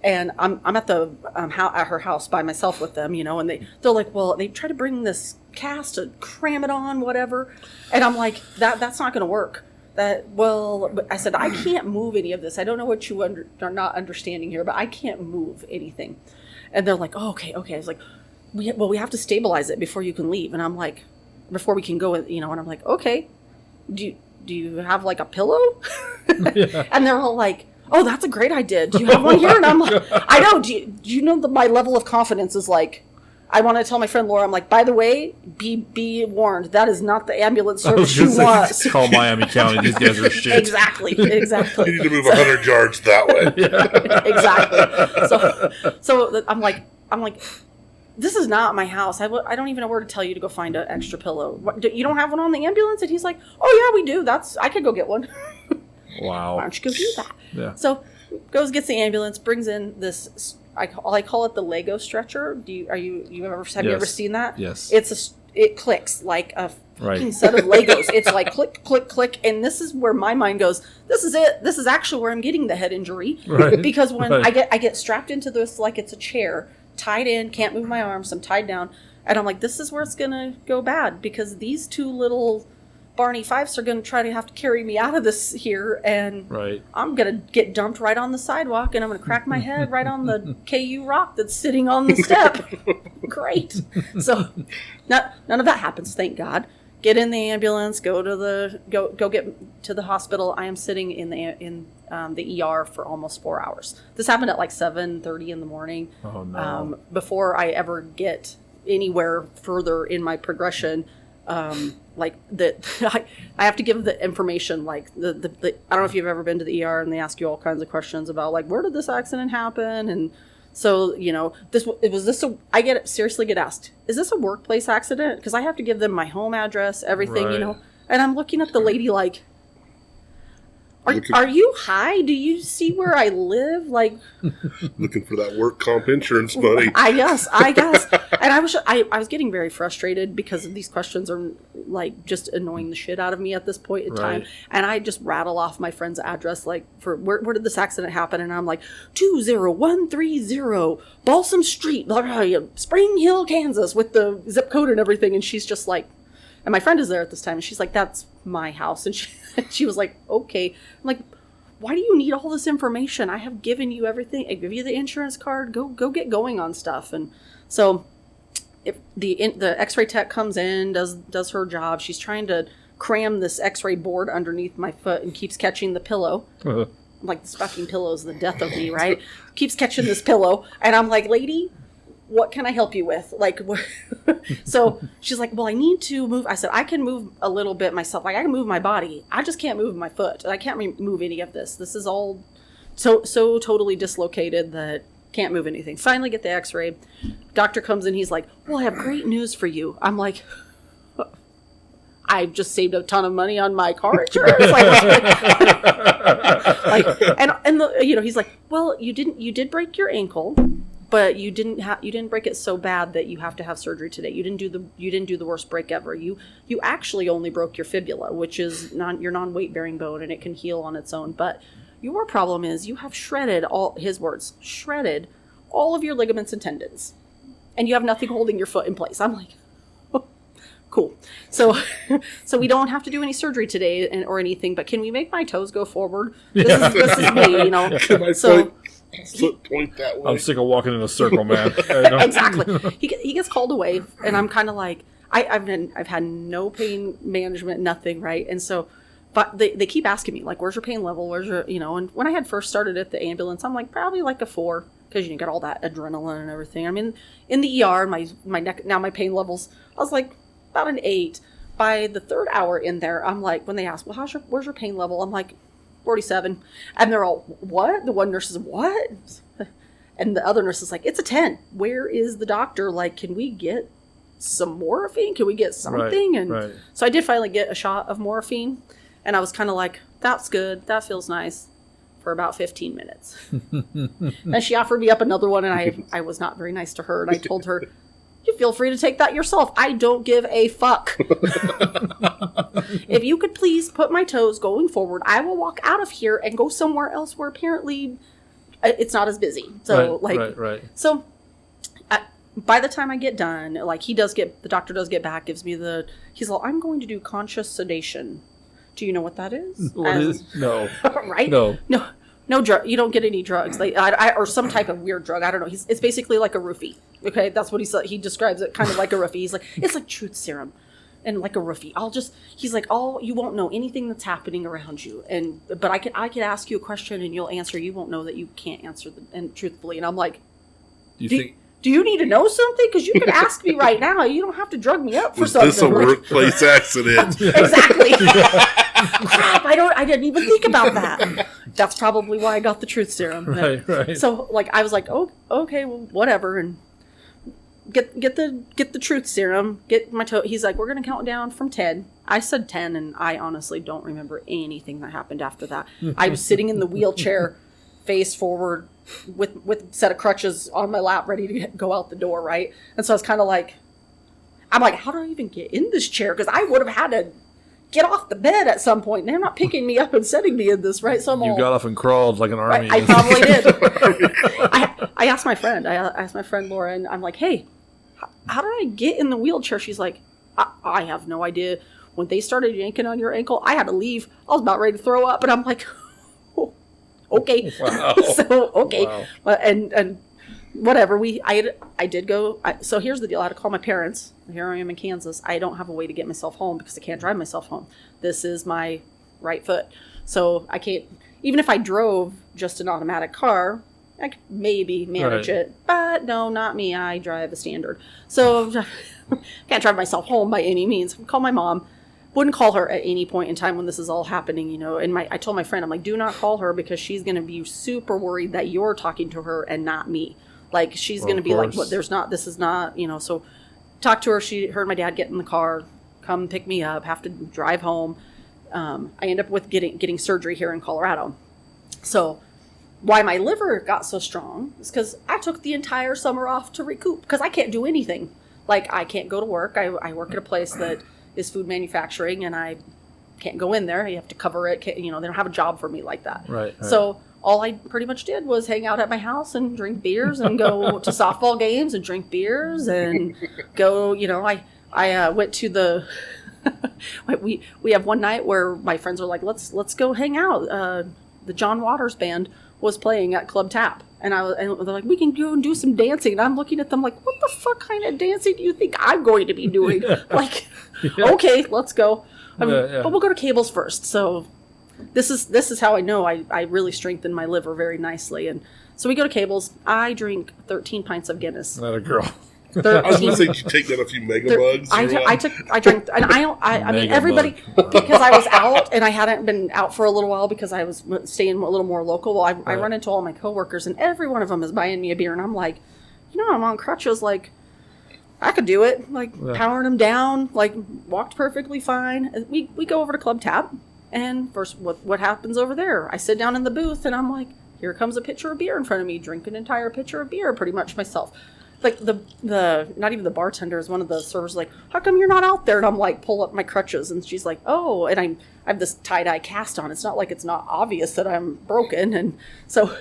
And I'm at at her house by myself with them, and they're like, well, they try to bring this cast to cram it on, whatever. And I'm like, that's not going to work. But I said, I can't move any of this. I don't know what you are not understanding here, but I can't move anything. And they're like, oh, okay. I was like, we have to stabilize it before you can leave. And I'm like, before we can go, and I'm like, okay, do you have like a pillow? Yeah. And they're all like, oh, that's a great idea. Do you have one here? And I'm like, I know. Do you know that my level of confidence is like I want to tell my friend Laura, I'm like, by the way, be warned, that is not the ambulance service you want. Call Miami County, these guys are shit. Exactly. You need to move 100 yards that way. Exactly. So I'm like, this is not my house. I don't even know where to tell you to go find an extra pillow. You don't have one on the ambulance? And he's like, oh yeah, we do. I could go get one. Wow. Why don't you go do that? Yeah. So goes, gets the ambulance, brings in this, I call it the Lego stretcher. Have you ever seen that? Yes. It clicks like a set of Legos. It's like click, click, click. And this is where my mind goes, this is it. This is actually where I'm getting the head injury. Right. Because when I get strapped into this like it's a chair, tied in, can't move my arms, I'm tied down. And I'm like, this is where it's going to go bad, because these two little Barney Fifes are going to try to have to carry me out of this here, and I'm going to get dumped right on the sidewalk, and I'm going to crack my head right on the KU rock that's sitting on the step. Great. So none of that happens, thank God. Get in the ambulance, go get to the hospital. I am sitting in the ER for almost 4 hours. This happened at like 7:30 in the morning. Oh no. Before I ever get anywhere further in my progression, I have to give the information, like the I don't know if you've ever been to the ER and they ask you all kinds of questions about like, where did this accident happen? And so, I seriously get asked, is this a workplace accident? Because I have to give them my home address, everything, and I'm looking at the lady like, Are you high? Do you see where I live? Like, looking for that work comp insurance money. I guess. And I was getting very frustrated because these questions are like just annoying the shit out of me at this point in time. And I just rattle off my friend's address, like, for where did this accident happen? And I'm like, 20130 Balsam Street, Spring Hill, Kansas, with the zip code and everything. And she's just like, and my friend is there at this time, and she's like, that's my house. And she was like, okay. I'm like, why do you need all this information? I have given you everything. I give you the insurance card. Go get going on stuff. And so if the x-ray tech comes in, does her job. She's trying to cram this x-ray board underneath my foot and keeps catching the pillow. I'm like, this fucking pillow is the death of me, right? Keeps catching this pillow. And I'm like, lady, what can I help you with? Like, so she's like, well, I need to move. I said, I can move a little bit myself. Like, I can move my body. I just can't move my foot. I can't move any of this. This is all so totally dislocated that can't move anything. Finally get the x-ray. Doctor comes in. He's like, well, I have great news for you. I'm like, I've just saved a ton of money on my car insurance. He's like, well, you did break your ankle, but you didn't break it so bad that you have to have surgery today. You didn't do the worst break ever. You actually only broke your fibula, which is your non-weight bearing bone, and it can heal on its own. But your problem is you have shredded all of your ligaments and tendons, and you have nothing holding your foot in place. I'm like, oh, cool. So we don't have to do any surgery today or anything, but can we make my toes go forward? This is me, Can I point that way? I'm sick of walking in a circle, man. Exactly. He gets called away, and I'm kind of like, I've had no pain management, nothing, right? And so, but they keep asking me, like, where's your pain level? Where's your, and when I had first started at the ambulance, I'm like, probably like a 4, because you got all that adrenaline and everything. I'm in the ER, my neck, now my pain levels, I was like about an 8. By the 3rd hour in there, I'm like, when they ask, well, where's your pain level? I'm like, 47. And they're all, what? The one nurse is, what? And the other nurse is like, it's a 10. Where is the doctor? Like, can we get some morphine? Can we get something? So I did finally get a shot of morphine. And I was kind of like, that's good. That feels nice, for about 15 minutes. And she offered me up another one, and I was not very nice to her. And I told her, you feel free to take that yourself. I don't give a fuck. If you could please put my toes going forward, I will walk out of here and go somewhere else where apparently it's not as busy. So So by the time I get done, like the doctor does get back, gives me he's like, I'm going to do conscious sedation. Do you know what that is? What is? No. Right? No drug. You don't get any drugs, or some type of weird drug. I don't know. It's basically like a roofie. Okay, that's what he said. He describes it kind of like a roofie. He's like, it's like truth serum, and like a roofie. He's like, you won't know anything that's happening around you, but I could ask you a question and you'll answer. You won't know that you can't answer and truthfully. And I'm like, do do you need to know something? Because you can ask me right now. You don't have to drug me up for Was something. Was this a workplace accident? Exactly. Crap, I didn't even think about that. That's probably why I got the truth serum. Right. So, like, I was like, oh, okay, well, whatever. And get the truth serum. Get my toe. He's like, we're going to count down from 10. I said 10, and I honestly don't remember anything that happened after that. I was sitting in the wheelchair, face forward, with a set of crutches on my lap, ready to go out the door, right? And so I was kind of like, I'm like, how do I even get in this chair? Because I would have had to get off the bed at some point. They're not picking me up and setting me in this, right? So you got off and crawled like an army. Right, I probably did. I asked my friend. I asked my friend Laura, and I'm like, hey, how did I get in the wheelchair? She's like, I have no idea. When they started yanking on your ankle, I had to leave. I was about ready to throw up, and I'm like, oh, okay. Wow. So, okay. Wow. And whatever. I did go. So here's the deal. I had to call my parents. Here I am in Kansas. I don't have a way to get myself home because I can't drive myself home. This is my right foot. So I can't, even if I drove just an automatic car, I could maybe manage it. But no, not me. I drive a standard. So can't drive myself home by any means. Call my mom. Wouldn't call her at any point in time when this is all happening, you know. And I told my friend, I'm like, do not call her because she's going to be super worried that you're talking to her and not me. Like, she's going to be like, what, this is not, you know. So talked to her. She heard my dad get in the car, come pick me up, have to drive home. I end up with getting surgery here in Colorado. So why my liver got so strong is because I took the entire summer off to recoup because I can't do anything. Like, I can't go to work. I work at a place that is food manufacturing, and I can't go in there. You have to cover it. You know, they don't have a job for me like that. Right. So all I pretty much did was hang out at my house and drink beers and go to softball games and drink beers and go, you know, I went to the, we have one night where my friends are like, let's go hang out. The John Waters band was playing at Club Tap. And they're like, we can go and do some dancing. And I'm looking at them like, what the fuck kind of dancing do you think I'm going to be doing? Like, okay, let's go. But we'll go to Cables first. So this is how I know I really strengthened my liver very nicely. And so we go to Cables. I drink 13 pints of Guinness. Not a girl. 13. I was going to say, did you take down a few megabugs? I drank, and I mean, everybody, because I was out and I hadn't been out for a little while because I was staying a little more local. Well, I run into all my coworkers and every one of them is buying me a beer. And I'm like, you know, I'm on crutches. Like, I could do it. Like, powering them down, like, walked perfectly fine. And we go over to Club Tap. And first, what happens over there? I sit down in the booth and I'm like, here comes a pitcher of beer in front of me. Drink an entire pitcher of beer pretty much myself. Like, the not even the bartender, is one of the servers like, how come you're not out there? And I'm like, pull up my crutches. And she's like, oh, and I have this tie-dye cast on. It's not like it's not obvious that I'm broken. And so,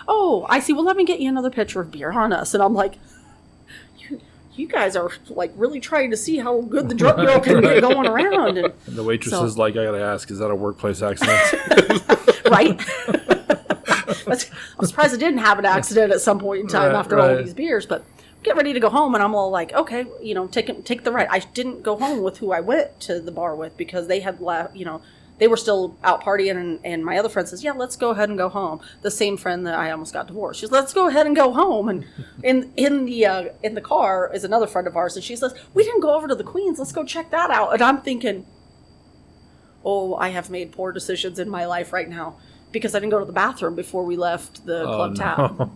oh, I see. Well, let me get you another pitcher of beer on us. And I'm like, you guys are like really trying to see how good the drunk girl can get going around. And the waitress is like, I got to ask, is that a workplace accident? Right. I'm surprised I didn't have an accident at some point in time after all these beers, but get ready to go home. And I'm all like, okay, you know, take the ride. I didn't go home with who I went to the bar with because they had left, you know, they were still out partying. And my other friend says, yeah, let's go ahead and go home. The same friend that I almost got divorced. She says, let's go ahead and go home. And in the car is another friend of ours. And she says, we didn't go over to the Queens. Let's go check that out. And I'm thinking, oh, I have made poor decisions in my life right now. Because I didn't go to the bathroom before we left the Club Tap.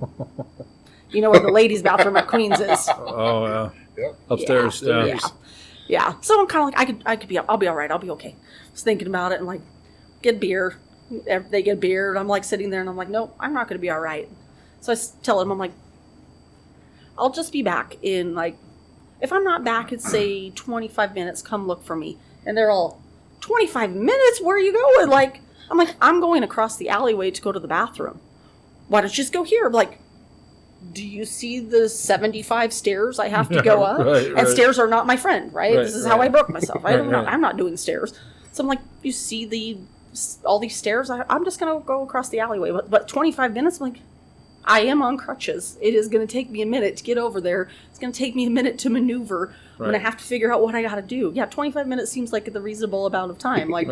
You know where the ladies' bathroom at Queens is. Oh, yeah. Upstairs. Yeah. So I'm kind of like, I could be, I'll be all right. I'll be okay. I was thinking about it and like, get beer. They get beer. And I'm like sitting there and I'm like, nope, I'm not going to be all right. So I tell them, I'm like, I'll just be back in like, if I'm not back in say 25 minutes, come look for me. And they're all, 25 minutes? Where are you going? Like, I'm like, I'm going across the alleyway to go to the bathroom. Why don't you just go here? I'm like, do you see the 75 stairs I have to go up? And stairs are not my friend, right? This is how I broke myself. I'm not doing stairs. So I'm like, you see all these stairs? I'm just going to go across the alleyway. But 25 minutes? I'm like, I am on crutches. It is going to take me a minute to get over there. It's going to take me a minute to maneuver when I have to figure out what I got to do. Yeah, 25 minutes seems like the reasonable amount of time. Like,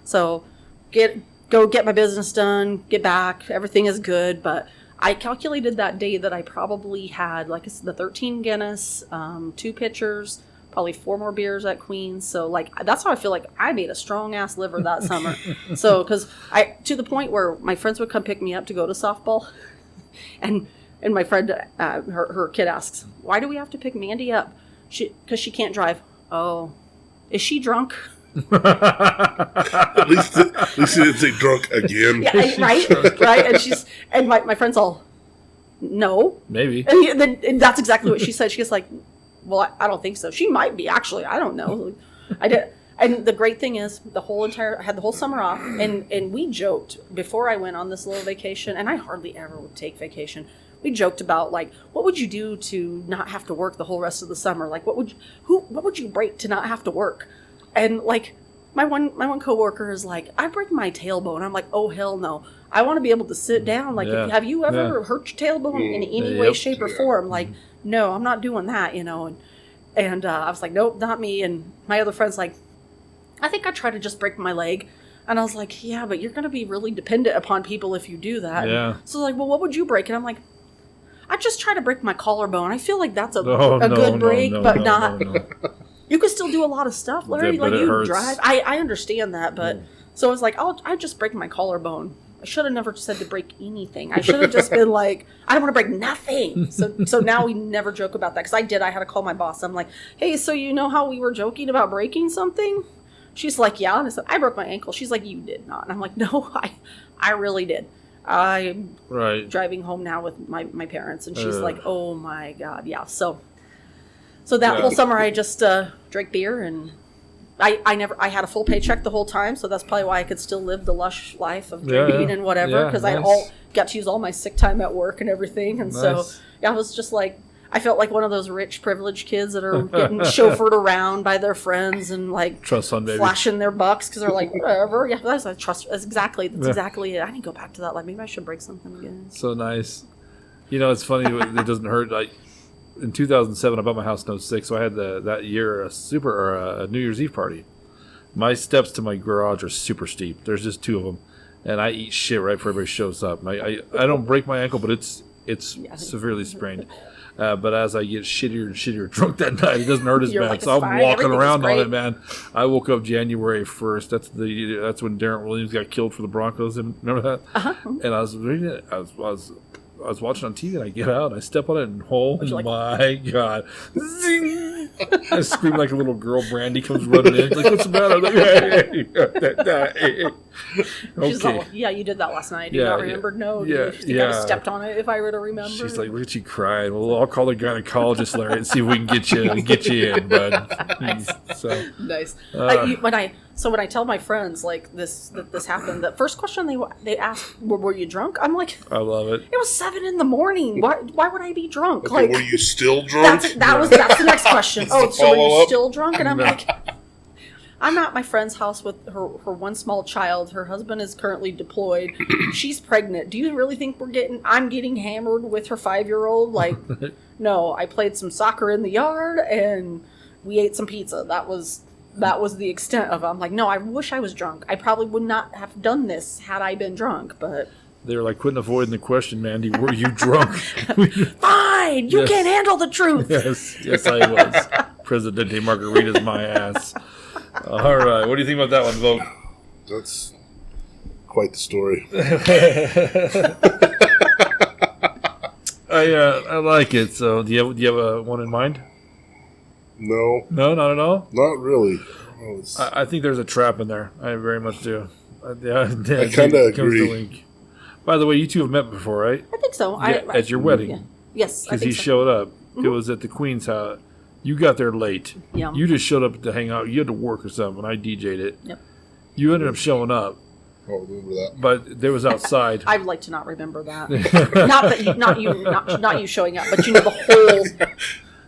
So... Go get my business done, get back, everything is good, but I calculated that day that I probably had, like I said, the 13 Guinness, 2 pitchers, probably 4 more beers at Queen's. So, like, that's how I feel like I made a strong-ass liver that summer. So, because to the point where my friends would come pick me up to go to softball. And my friend, her kid asks, why do we have to pick Mandy up? Because she can't drive. Oh, is she drunk? at least she didn't say drunk again. Yeah, right. And my friend's all, no, maybe. And that's exactly what she said. She was like, well, I don't think so. She might be, actually. I don't know. I did. And the great thing is, I had the whole summer off, and we joked before I went on this little vacation, and I hardly ever would take vacation. We joked about, like, what would you do to not have to work the whole rest of the summer? Like, what would you break to not have to work? And, like, my one coworker is like, I break my tailbone. I'm like, oh, hell no. I want to be able to sit down. Like, have you ever hurt your tailbone in any way, shape, or form? Like, no, I'm not doing that, you know. And I was like, nope, not me. And my other friend's like, I think I tried to just break my leg. And I was like, yeah, but you're going to be really dependent upon people if you do that. Yeah. So, like, well, what would you break? And I'm like, I just try to break my collarbone. I feel like that's a good break, but not. No. You can still do a lot of stuff, Larry. Yeah, like, you hurts. drive. I understand that, but so I was like, I just break my collarbone. I should have never said to break anything. I should have just been like, I don't want to break nothing. So now we never joke about that, because I had to call my boss. I'm like, hey, so you know how we were joking about breaking something? She's like, yeah. And I said, I broke my ankle. She's like, you did not. And I'm like, no, I really did. I'm driving home now with my parents, and she's like, oh my God, yeah. So that whole summer I just drank beer, and I had a full paycheck the whole time, so that's probably why I could still live the lush life of drinking and whatever, because I got to use all my sick time at work and everything, and so I was just like, I felt like one of those rich, privileged kids that are getting chauffeured around by their friends and, like, trust fund, baby, flashing their bucks because they're like, whatever. Yeah, that's exactly it. I need to go back to that. Like, maybe I should break something again. So nice. You know, it's funny. It doesn't hurt. Like, in 2007, I bought my house in 2006, so I had that year a New Year's Eve party. My steps to my garage are super steep. There's just 2 of them, and I eat shit right before everybody shows up. I don't break my ankle, but it's severely sprained. But as I get shittier and shittier drunk that night, it doesn't hurt as bad. Like, so I'm walking around on it, man. I woke up January 1st. That's when Darren Williams got killed for the Broncos. Remember that? Uh-huh. And I was reading it. I was watching on TV, and I get out, and I step on it, and my God. Zing! I scream like a little girl. Brandy comes running in. Like, what's the matter? I'm like, hey. Okay. She's all, yeah, you did that last night. Do you not remember? No. You think I stepped on it if I were to remember? She's like, look at you crying. Well, I'll call the gynecologist, Larry, and see if we can get you in, bud. Nice. Nice. When I tell my friends, like, this happened, the first question they ask, were you drunk? I'm like, I love it. It was 7 a.m. Why would I be drunk? Okay, like, were you still drunk? That's the next question. So were you still drunk? And I'm like, I'm at my friend's house with her one small child. Her husband is currently deployed. She's pregnant. Do you really think I'm getting hammered with her 5-year-old? Like, no, I played some soccer in the yard and we ate some pizza. That was the extent of it. I'm like, no, I wish I was drunk. I probably would not have done this had I been drunk, but... They were like, quit avoiding the question, Mandy. Were you drunk? Fine! You can't handle the truth! Yes, I was. Presidente Margarita's my ass. All right. What do you think about that one, Vogue? That's quite the story. I like it. So, do you have one in mind? No. No, not at all? Not really. I think there's a trap in there. I very much do. I kind of agree. By the way, you 2 have met before, right? I think so. At your wedding. Yeah. Yes, because he showed up. Mm-hmm. It was at the Queen's house. You got there late. Yeah. You just showed up to hang out. You had to work or something. I DJ'd it. Yep. You ended up showing up. I don't remember that. But there was outside. I'd like to not remember that. not you showing up, but you know the whole.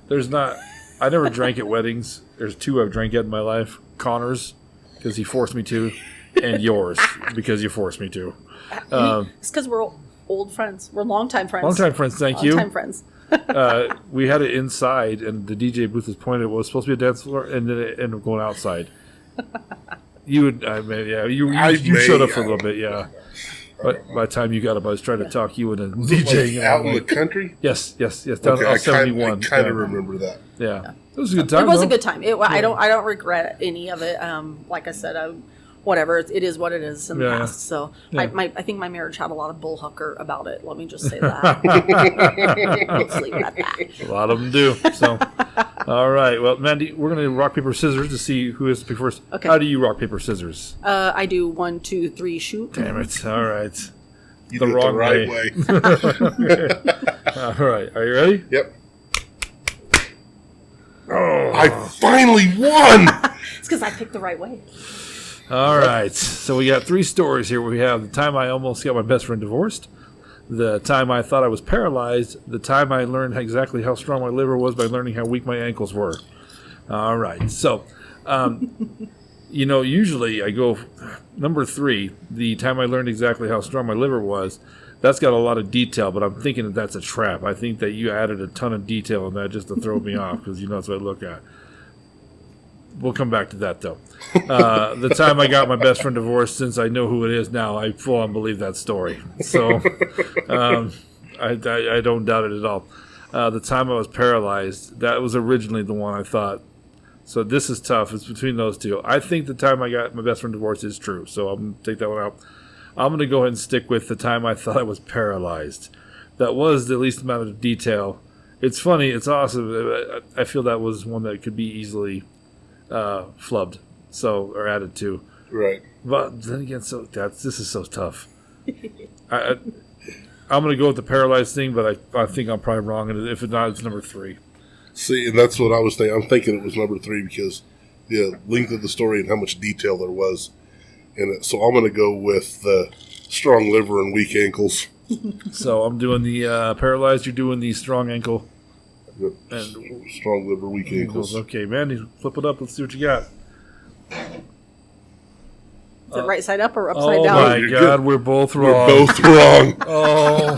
There's not. I never drank at weddings. There's 2 I've drank at in my life. Connor's, because he forced me to, and yours, because you forced me to. It's because we're old friends. We're longtime friends. Longtime friends, thank you. Longtime friends. We had it inside, and the DJ booth was pointed. It was supposed to be a dance floor, and then it ended up going outside. You showed up for a little bit, yeah. But by the time you got up, I was trying to talk you into DJing. Like out in the country? Yes. Down I 71. I kind of remember that. Yeah. It was a good time. It was a good time. I don't regret any of it. Like I said, whatever. It is what it is in the past. So I think my marriage had a lot of bullhucker about it. Let me just say that. Let's leave it at that. A lot of them do. So, all right. Well, Mandy, we're going to rock, paper, scissors to see who has to pick first. Okay. How do you rock, paper, scissors? I do 1, 2, 3, shoot. Damn it. All right. You do it the right way. All right. Are you ready? Yep. Oh, I finally won! It's because I picked the right way. All right. So we got 3 stories here. We have the time I almost got my best friend divorced, the time I thought I was paralyzed, the time I learned exactly how strong my liver was by learning how weak my ankles were. All right. So, usually I go number 3, the time I learned exactly how strong my liver was. That's got a lot of detail, but I'm thinking that that's a trap. I think that you added a ton of detail in that just to throw me off, because that's what I look at. We'll come back to that, though. The time I got my best friend divorced, since I know who it is now, I full on believe that story. So I don't doubt it at all. The time I was paralyzed, that was originally the one I thought. So this is tough. It's between those two. I think the time I got my best friend divorced is true, so I'm going to take that one out. I'm going to go ahead and stick with the time I thought I was paralyzed. That was the least amount of detail. It's funny. It's awesome. I feel that was one that could be easily flubbed, or added to. Right. But then again, this is so tough. I'm going to go with the paralyzed thing, but I think I'm probably wrong. And if it's not, it's number 3. See, and that's what I was thinking. I'm thinking it was number 3 because the length of the story and how much detail there was in it. So I'm going to go with the strong liver and weak ankles. So I'm doing the paralyzed. You're doing the strong ankle. Yep. And strong liver, weak ankles. Okay, Mandy, flip it up. Let's see what you got. Is it right side up or upside down? Oh my God, we're both wrong. We're both wrong. Oh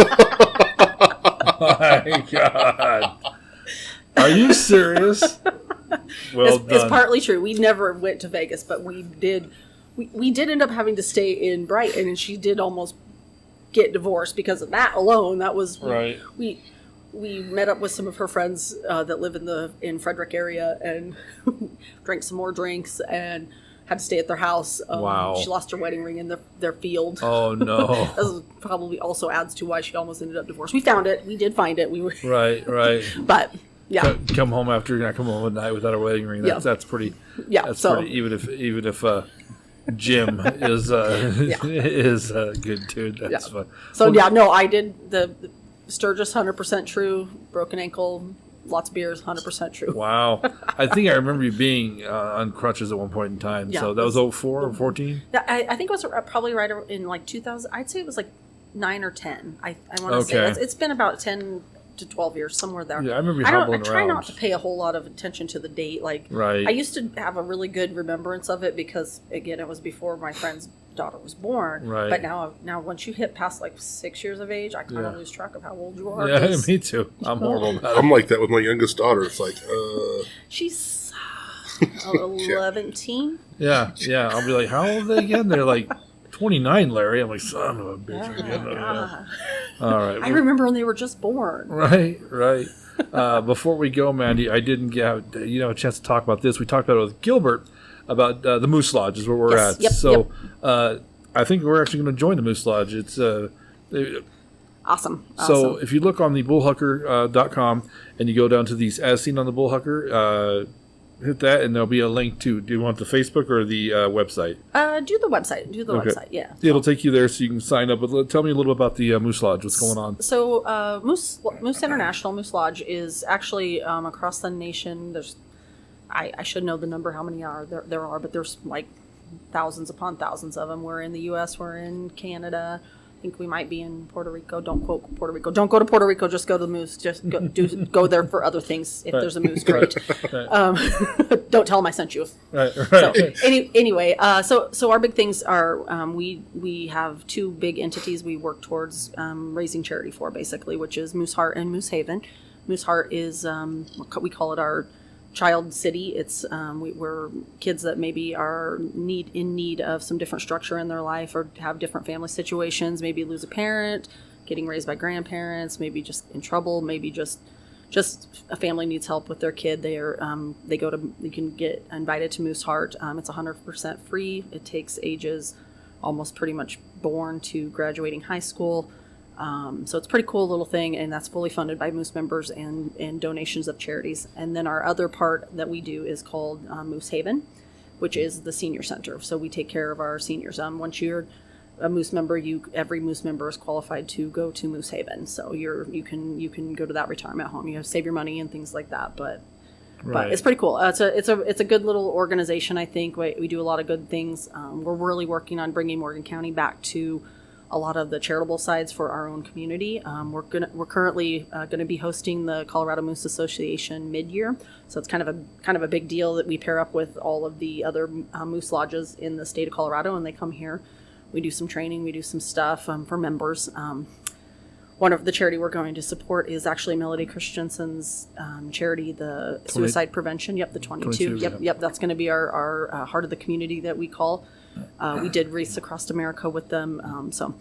my God. Are you serious? Well done. It's partly true. We never went to Vegas, but we did. We did end up having to stay in Brighton, and she did almost get divorced because of that alone. That was right. We met up with some of her friends that live in Frederick area and drank some more drinks and had to stay at their house. Wow. She lost her wedding ring in their field. Oh no. That probably also adds to why she almost ended up divorced. We found it. We did find it. We were right. But yeah, come home at night without a wedding ring. That's pretty. Yeah, that's pretty. Even if Jim is a good dude. That's fun. So I did the Sturgis, 100% true. Broken ankle, lots of beers, 100% true. Wow. I think I remember you being on crutches at one point in time. Yeah, so that was 04 or 14? I think it was probably right in like 2000. I'd say it was like 9 or 10. I want to say. It's been about 10 to 12 years, somewhere there. Yeah, I remember you hobbling around. I try not to pay a whole lot of attention to the date. I used to have a really good remembrance of it because, again, it was before my friend's daughter was born. Right. But now once you hit past like 6 years of age, I kind of lose track of how old you are. Yeah, me too. I'm horrible about it. I'm like that with my youngest daughter. It's like, she's 11. Yeah. I'll be like, how old are they again? They're like 29, Larry. I'm like, son of a bitch. Yeah. All right. I remember when they were just born. Right. Before we go, Mandy, I didn't get a chance to talk about this. We talked about it with Gilbert about the Moose Lodge is where we're at. Yep. I think we're actually going to join the Moose Lodge. It's awesome. So if you look on the bullhucker.com and you go down to these as seen on the Bullhucker, hit that and there'll be a link to. Do you want the Facebook or the website? Do the website. Website. Yeah. It'll take you there so you can sign up. But tell me a little about the Moose Lodge. What's going on? So Moose International Moose Lodge is actually across the nation. There's I should know the number how many there are, but there's like thousands upon thousands of them. We're in the U.S. We're in Canada. I think we might be in Puerto Rico. Don't quote Puerto Rico. Don't go to Puerto Rico. Just go to the Moose. Just go there for other things. If there's a moose, great. Don't tell them I sent you. Right. So anyway, so our big things are we have 2 big entities we work towards raising charity for, basically, which is Moose Heart and Moose Haven. Moose Heart is we call it our child city. It's we're kids that maybe are in need of some different structure in their life, or have different family situations, maybe lose a parent, getting raised by grandparents, maybe just in trouble, maybe just a family needs help with their kid. You can get invited to Moose Heart. It's 100% free. It takes ages almost pretty much born to graduating high school. So it's a pretty cool little thing, and that's fully funded by Moose members and donations of charities. And then our other part that we do is called Moose Haven, which is the senior center. So we take care of our seniors. Once you're a Moose member, every Moose member is qualified to go to Moose Haven. So you can go to that retirement home. You have to save your money and things like that, but it's pretty cool. It's a good little organization. I think we do a lot of good things. We're really working on bringing Morgan County back to a lot of the charitable sides for our own community. We're currently gonna be hosting the Colorado Moose Association mid-year, so it's kind of a big deal that we pair up with all of the other moose lodges in the state of Colorado, and they come here. We do some training, we do some stuff for members. One of the charity we're going to support is actually Melody Christensen's charity, the suicide prevention. Yep, the 22. Yep. That's going to be our heart of the community that we call. We did Race Across America with them. So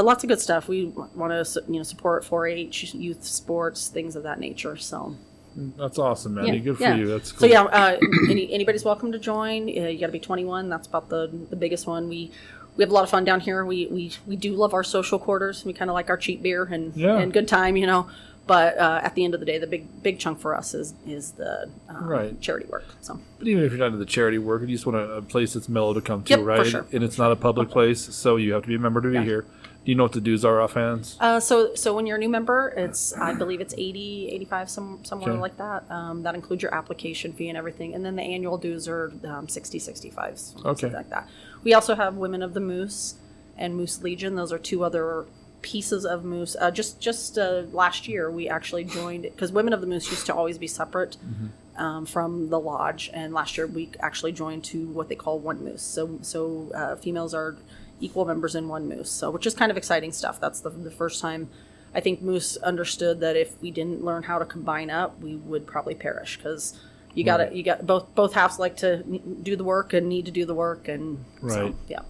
lots of good stuff. We want to support 4-H, youth sports, things of that nature. So. That's awesome, Mandy. Good for you. That's cool. So anybody's welcome to join. You got to be 21. That's about the biggest one. We have a lot of fun down here. We do love our social quarters. We kind of like our cheap beer and good time, But at the end of the day, the big chunk for us is the charity work. So, but even if you're not into the charity work, you just want a place that's mellow to come to, right? For sure. And it's not a public place, so you have to be a member to be here. Do you know what the dues are offhands? So when you're a new member, I believe it's 80, 85, somewhere like that. That includes your application fee and everything. And then the annual dues are 60, 65, something like that. We also have Women of the Moose and Moose Legion. Those are two other pieces of Moose. Just last year, we actually joined, because Women of the Moose used to always be separate from the lodge. And last year, we actually joined to what they call One Moose. So females are equal members in One Moose, so which is kind of exciting stuff. That's the first time I think Moose understood that if we didn't learn how to combine up, we would probably perish, because you got both halves like to do the work and need to do the work, and so, yeah.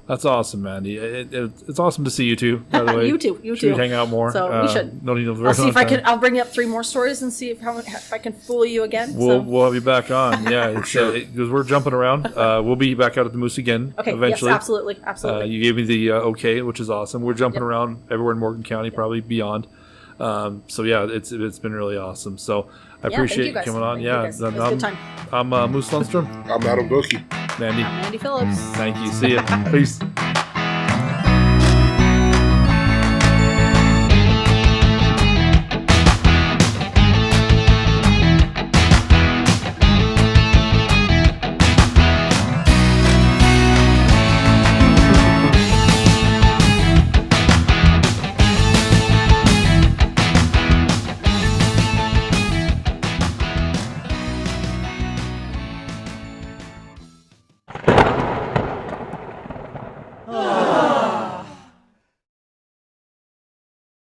That's awesome, Mandy. It's awesome to see you too, by the way. You too. Should we hang out more? So we should. No need to I'll see if I can. I'll bring you up 3 more stories and see if I can fool you again. We'll have you back on. Yeah, because we're jumping around. We'll be back out at the Moose again eventually. Yes, absolutely. You gave me the okay, which is awesome. We're jumping around everywhere in Morgan County, probably beyond. So yeah, it's been really awesome. So I appreciate you coming on. It was a good time. I'm Moose Lundstrom. I'm Adam Boki. Mandy. I'm Mandy Phillips. Thank you. See ya. Peace.